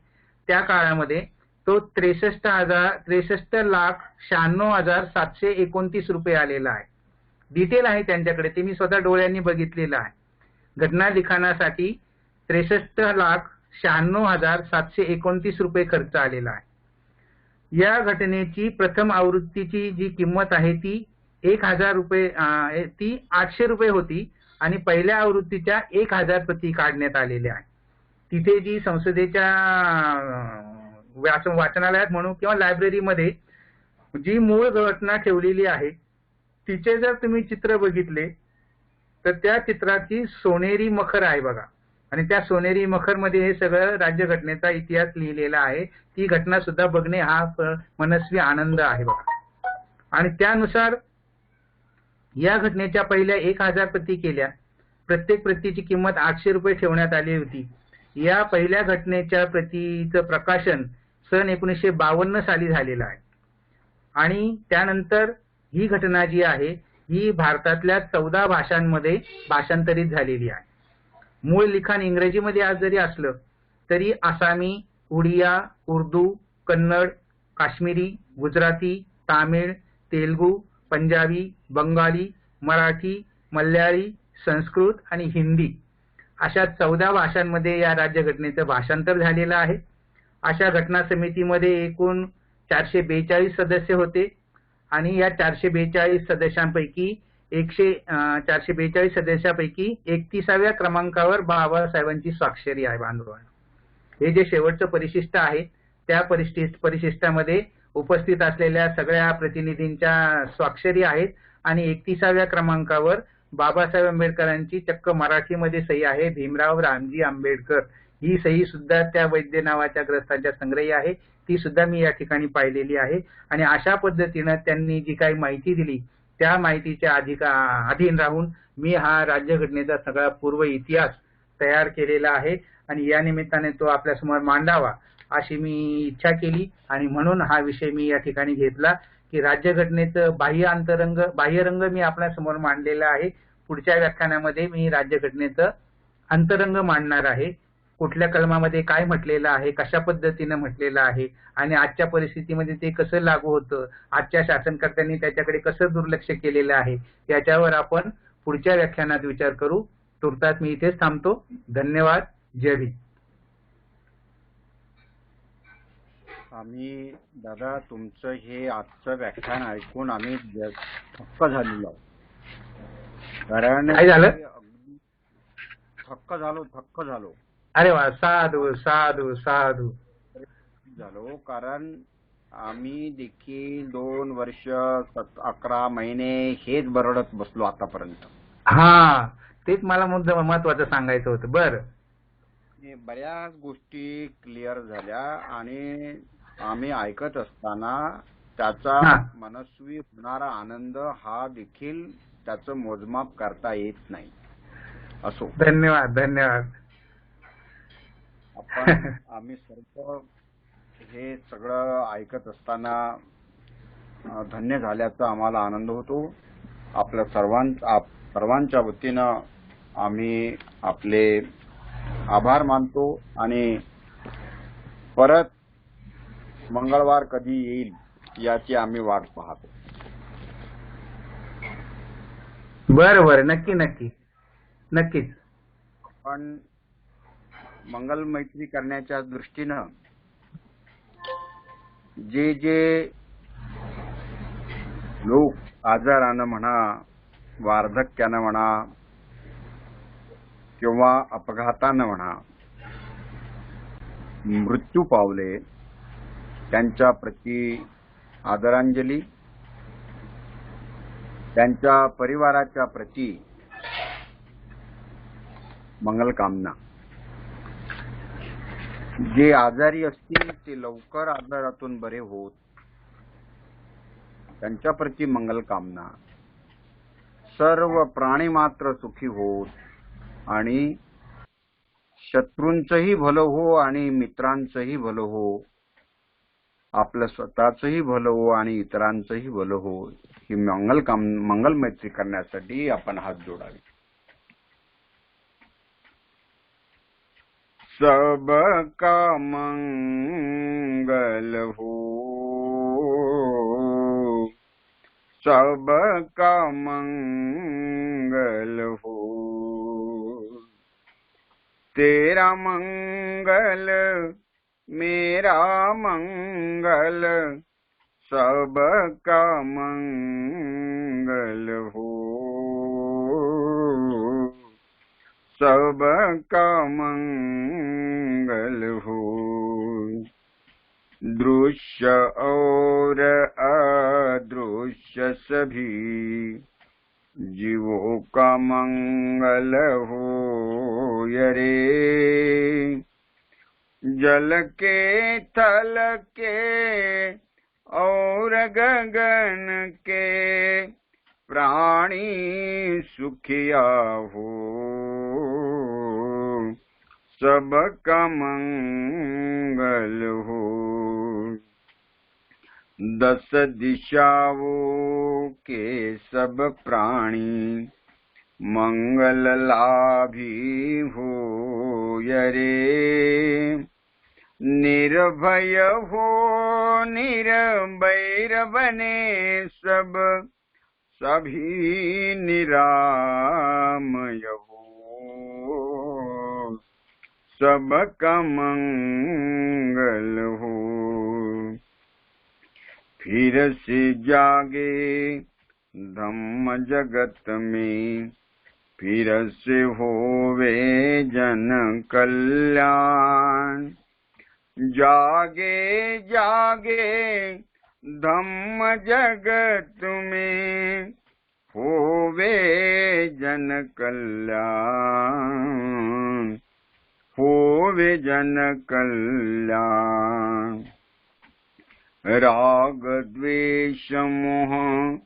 त्या काळामध्ये तो 63,96,729 रुपये आलेला आहे. डिटेल आहे त्यांच्याकडे, ते मी स्वतः डोळ्यांनी बघितलेलं आहे. घटना लिखाणासाठी 63,96,729 रुपये खर्च आलेला आहे. या घटनेची प्रथम आवृत्तीची जी किंमत आहे ती 1000 रुपये, ती 800 रुपये होती आणि पहिल्या आवृत्तीच्या 1000 प्रती काढण्यात आलेल्या आहेत. तिथे जी संसदेच्या वाचनालयात म्हणू किंवा लायब्ररीमध्ये जी मूळ घटना ठेवलेली आहे तिचे जर तुम्ही चित्र बघितले तर त्या चित्राची सोनेरी मखर आहे बघा. आणि त्या सोनेरी मखर मध्ये हे सगळं राज्यघटनेचा इतिहास लिहिलेला आहे. ती घटना सुद्धा बघणे हा मनस्वी आनंद आहे बघा. आणि त्यानुसार या घटनेच्या पहिल्या 1000 प्रती केल्या. प्रत्येक प्रतीची किंमत 800 रुपये ठेवण्यात आली होती. या पहिल्या घटनेच्या प्रतीचं प्रकाशन सन 1952 साली झालेलं आहे. आणि त्यानंतर ही घटना जी आहे ही भारतातल्या 14 भाषांमध्ये भाषांतरित झालेली आहे. मूळ लिखाण इंग्रजीमध्ये आज जरी असलं तरी आसामी, उडिया, उर्दू, कन्नड, काश्मीरी, गुजराती, तामिळ, तेलुगू, पंजाबी, बंगाली, मराठी, मल्याळी, संस्कृत आणि हिंदी अशा 14 भाषांमध्ये या राज्यघटनेचं भाषांतर झालेलं आहे. अशा घटना समितीमध्ये एकूण 442 सदस्य होते आणि या 442 सदस्यांपैकी 442 सदस्यापैकी 31व्या क्रमांकावर बाबासाहेबांची स्वाक्षरी आहे. बांधवांनो, हे जे शेवटचं परिशिष्ट आहे त्या परिशिष्टामध्ये उपस्थित असलेल्या सगळ्या प्रतिनिधींच्या स्वाक्षरी आहेत आणि 31व्या क्रमांकावर बाबासाहेब आंबेडकरांची चक्क मराठीमध्ये सही आहे. भीमराव रामजी आंबेडकर ही सही सुद्धा त्या वैद्य नावाच्या ग्रंथाच्या संग्रही आहे. ती सुद्धा मी या ठिकाणी पाहिलेली आहे. आणि अशा पद्धतीनं त्यांनी जी काही माहिती दिली त्या माहितीच्या अधीन राहून मी हा राज्यघटनेचा सगळा पूर्व इतिहास तयार केलेला आहे आणि या निमित्ताने तो आपल्यासमोर मांडावा अशी मी इच्छा केली आणि म्हणून हा विषय मी या ठिकाणी घेतला की राज्यघटनेचं बाह्यरंग मी आपल्यासमोर मांडलेला आहे. पुढच्या व्याख्यानामध्ये मी राज्यघटनेचं अंतरंग मांडणार आहे. कुठल्या कलमामध्ये काय म्हटलेलं आहे, कशा पद्धतीने म्हटलेलं आहे आणि आजच्या परिस्थितीमध्ये ते कसं लागू होतं, आजच्या शासनकर्त्यांनी त्याच्याकडे कसं दुर्लक्ष केलेलं आहे, याच्यावर आपण पुढच्या व्याख्यानात विचार करू. तुर्तास मी इथेच थांबतो. धन्यवाद. जय भीम. आम्ही दादा तुमचं हे आजचं व्याख्यान ऐकून आम्ही थक्क झालेलो आहोत. कारण काय झालं? थक्क झालो. अरे वा, साधू साधू साधू झालो. कारण आम्ही देखील 2 वर्ष 11 महिने हेच बरडत बसलो आतापर्यंत. हा, तेच मला मुद्दा महत्वाचं सांगायचं होतं. बरं, बऱ्याच गोष्टी क्लिअर झाल्या आणि आम्ही ऐकत असताना त्याचा मनस्वी होणारा आनंद हा देखील त्याचं मोजमाप करता येत नाही. असो, धन्यवाद. धन्यवाद. आम्ही सर्व हे सगळं ऐकत असताना धन्य झाल्याचा आम्हाला आनंद होतो. आपल्या सर्वांच्या वतीनं आम्ही आपले आभार मानतो आणि परत मंगळवार कधी येईल याची आम्ही वाट पाहतो. बरं, नक्कीच. पण मंगल मैत्री करण्याच्या दृष्टीनं जे लोक आजारानं म्हणा, वार्धक्यानं म्हणा किंवा अपघातानं म्हणा मृत्यू पावले, त्यांच्या प्रती आदरांजली, त्यांच्या परिवाराच्या प्रती मंगलकामना. जे आजारी असतील ते लवकर आजारातून बरे होत, त्यांच्या प्रती मंगलकामना. सर्व प्राणी मात्र सुखी होत आणि शत्रूंचंही भलं हो आणि मित्रांचंही भलं हो, आपलं स्वतःचंही भलं हो आणि इतरांचंही भलं हो, ही मंगल मैत्री करण्यासाठी आपण हात जोडावे. सबका मंगल हो, सबका मंगल हो, तेरा मंगल मेरा मंगल, सबका मंगल हो, सबका मंगल हो. दृश्य और अदृश्य सभी जीवों का मंगल हो रे. जल के थल के और गगन के प्राणी सुखिया हो, सबका मंगल हो. 10 दिशाओं के सब प्राणी मंगल लाभी हो रे. निर्भय हो निर्भैर बने सब सभी निरामय हो, सबका मंगल हो। फिर से जागे धम्म जगत में, फिर से होवे जन कल्याण। जागे जागे धम्म जगत में, होवे जन कल्याण, होवे जन कल्याण। राग द्वेष मोह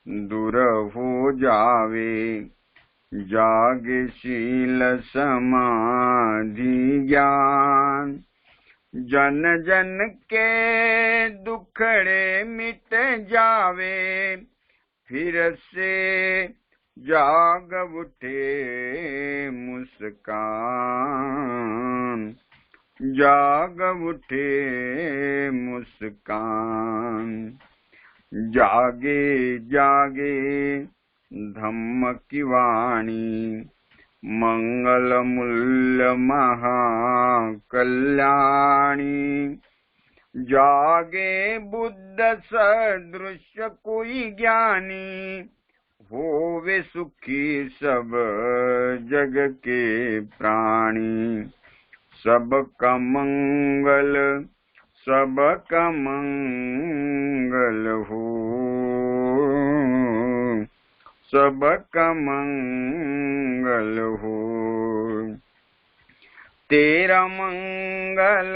दूर हो जावे, जागे शील समाधि ज्ञान। जन जन के दुखड़े मिट जावे, फिर से जाग उठे मुस्कान, जाग उठे मुस्कान। जागे जागे धम्म की वाणी, मंगल मूल्य महाकल्याणी। जागे बुद्ध सदृश कोई ज्ञानी, होवे सुखी सब जग के प्राणी। सबका मंगल, सबका मंगल हो, सबका मंगल हो। तेरा मंगल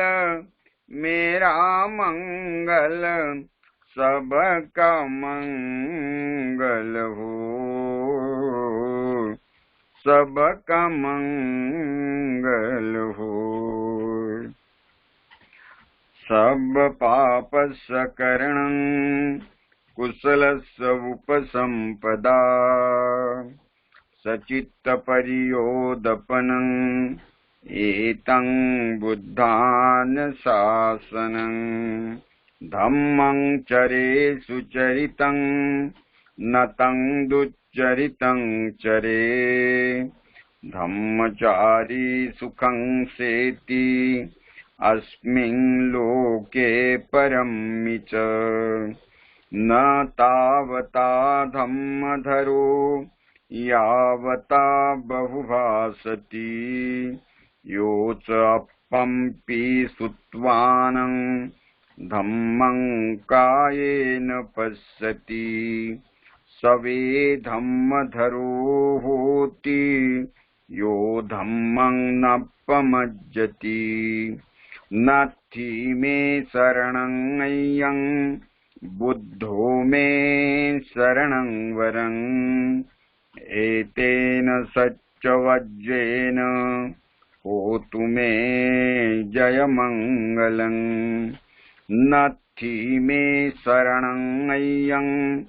मेरा मंगल, सबका मंगल हो, सबका मंगल हो। सब पाप सकरणं कुशलस्य उपसंपदा, सचित्त परियोदपनं एतं बुद्धान शासनं। धम्मं चरे सुचरितं नतं दुच्चरितं चरे, धम्मचारी सुखं सेति अस्मिन् लोके परम्मि च। न तावता धम्मधरो यावता बहुभासति, योच अपम्पि सुत्वानं धम्मं कायेन पश्यति। सवे धम्मधरो होति, यो धम्मं नपमज्जति। नत्थि मे शरणं अय्यं, बुद्धो मे शरणं वरं। एतेन सच्चवज्रेन होतु मे जयमङ्गलं। नत्थि मे शरणं अय्यं,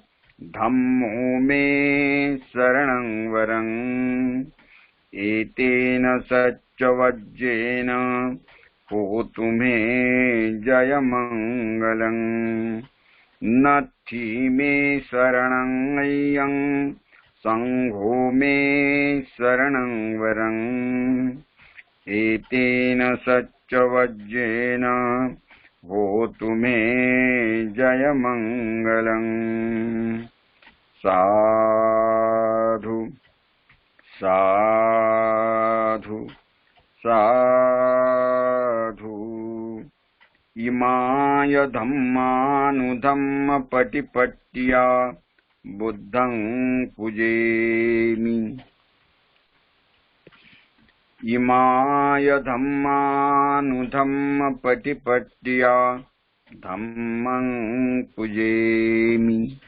धम्मो मे शरणं वरं। एतेन सच्चवज्रेन होतु मे जयमङ्गलं। नत्थि मे शरणं अय्यं, संघो मे शरणं वरं। एतेन सच्चवज्रेन होतु मे जयमङ्गलं। साधु साधु साधु। इमाय धम्मानुधम्म पटिपट्या, बुद्धं पूजेमि। इमाय धम्मानुधम्म पटिपट्या, धम्मं पूजेमि।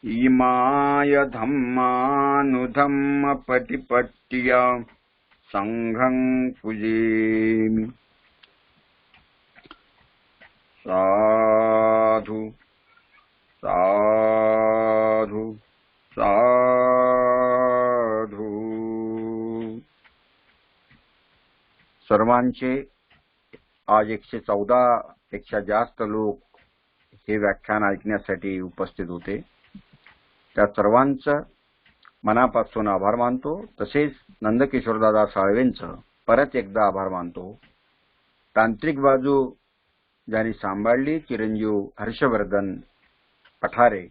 इमाय धम्मानुधम्म पटिपट्या, संघं पूजेमि। साधु साधु साधु। सर्वांचे आज 114 पेक्षा जास्त लोक हे व्याख्यान ऐकण्यासाठी उपस्थित होते. त्या सर्वांचं मनापासून आभार मानतो. तसेच नंदकिशोरदादा साळवेंचं परत एकदा आभार मानतो. तांत्रिक बाजू ज्यांनी सांभाळली चिरंजीव हर्षवर्धन पठारे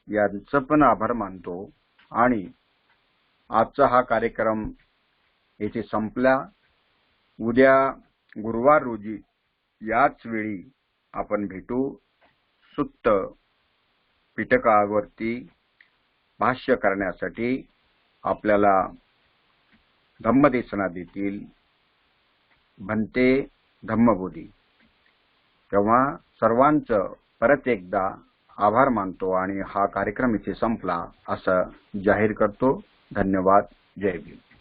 यांचं पण आभार मानतो. आणि आजचा हा कार्यक्रम येथे संपला. उद्या गुरुवार रोजी याच वेळी आपण भेटू. सुत्त पिटकावरती भाष्य करण्यासाठी आपल्याला धम्मदेशना देतील भंते धम्मबोधी. तेव्हा सर्वांचं परत एकदा आभार मानतो आणि हा कार्यक्रम इथे संपला असं जाहीर करतो. धन्यवाद. जय भीम.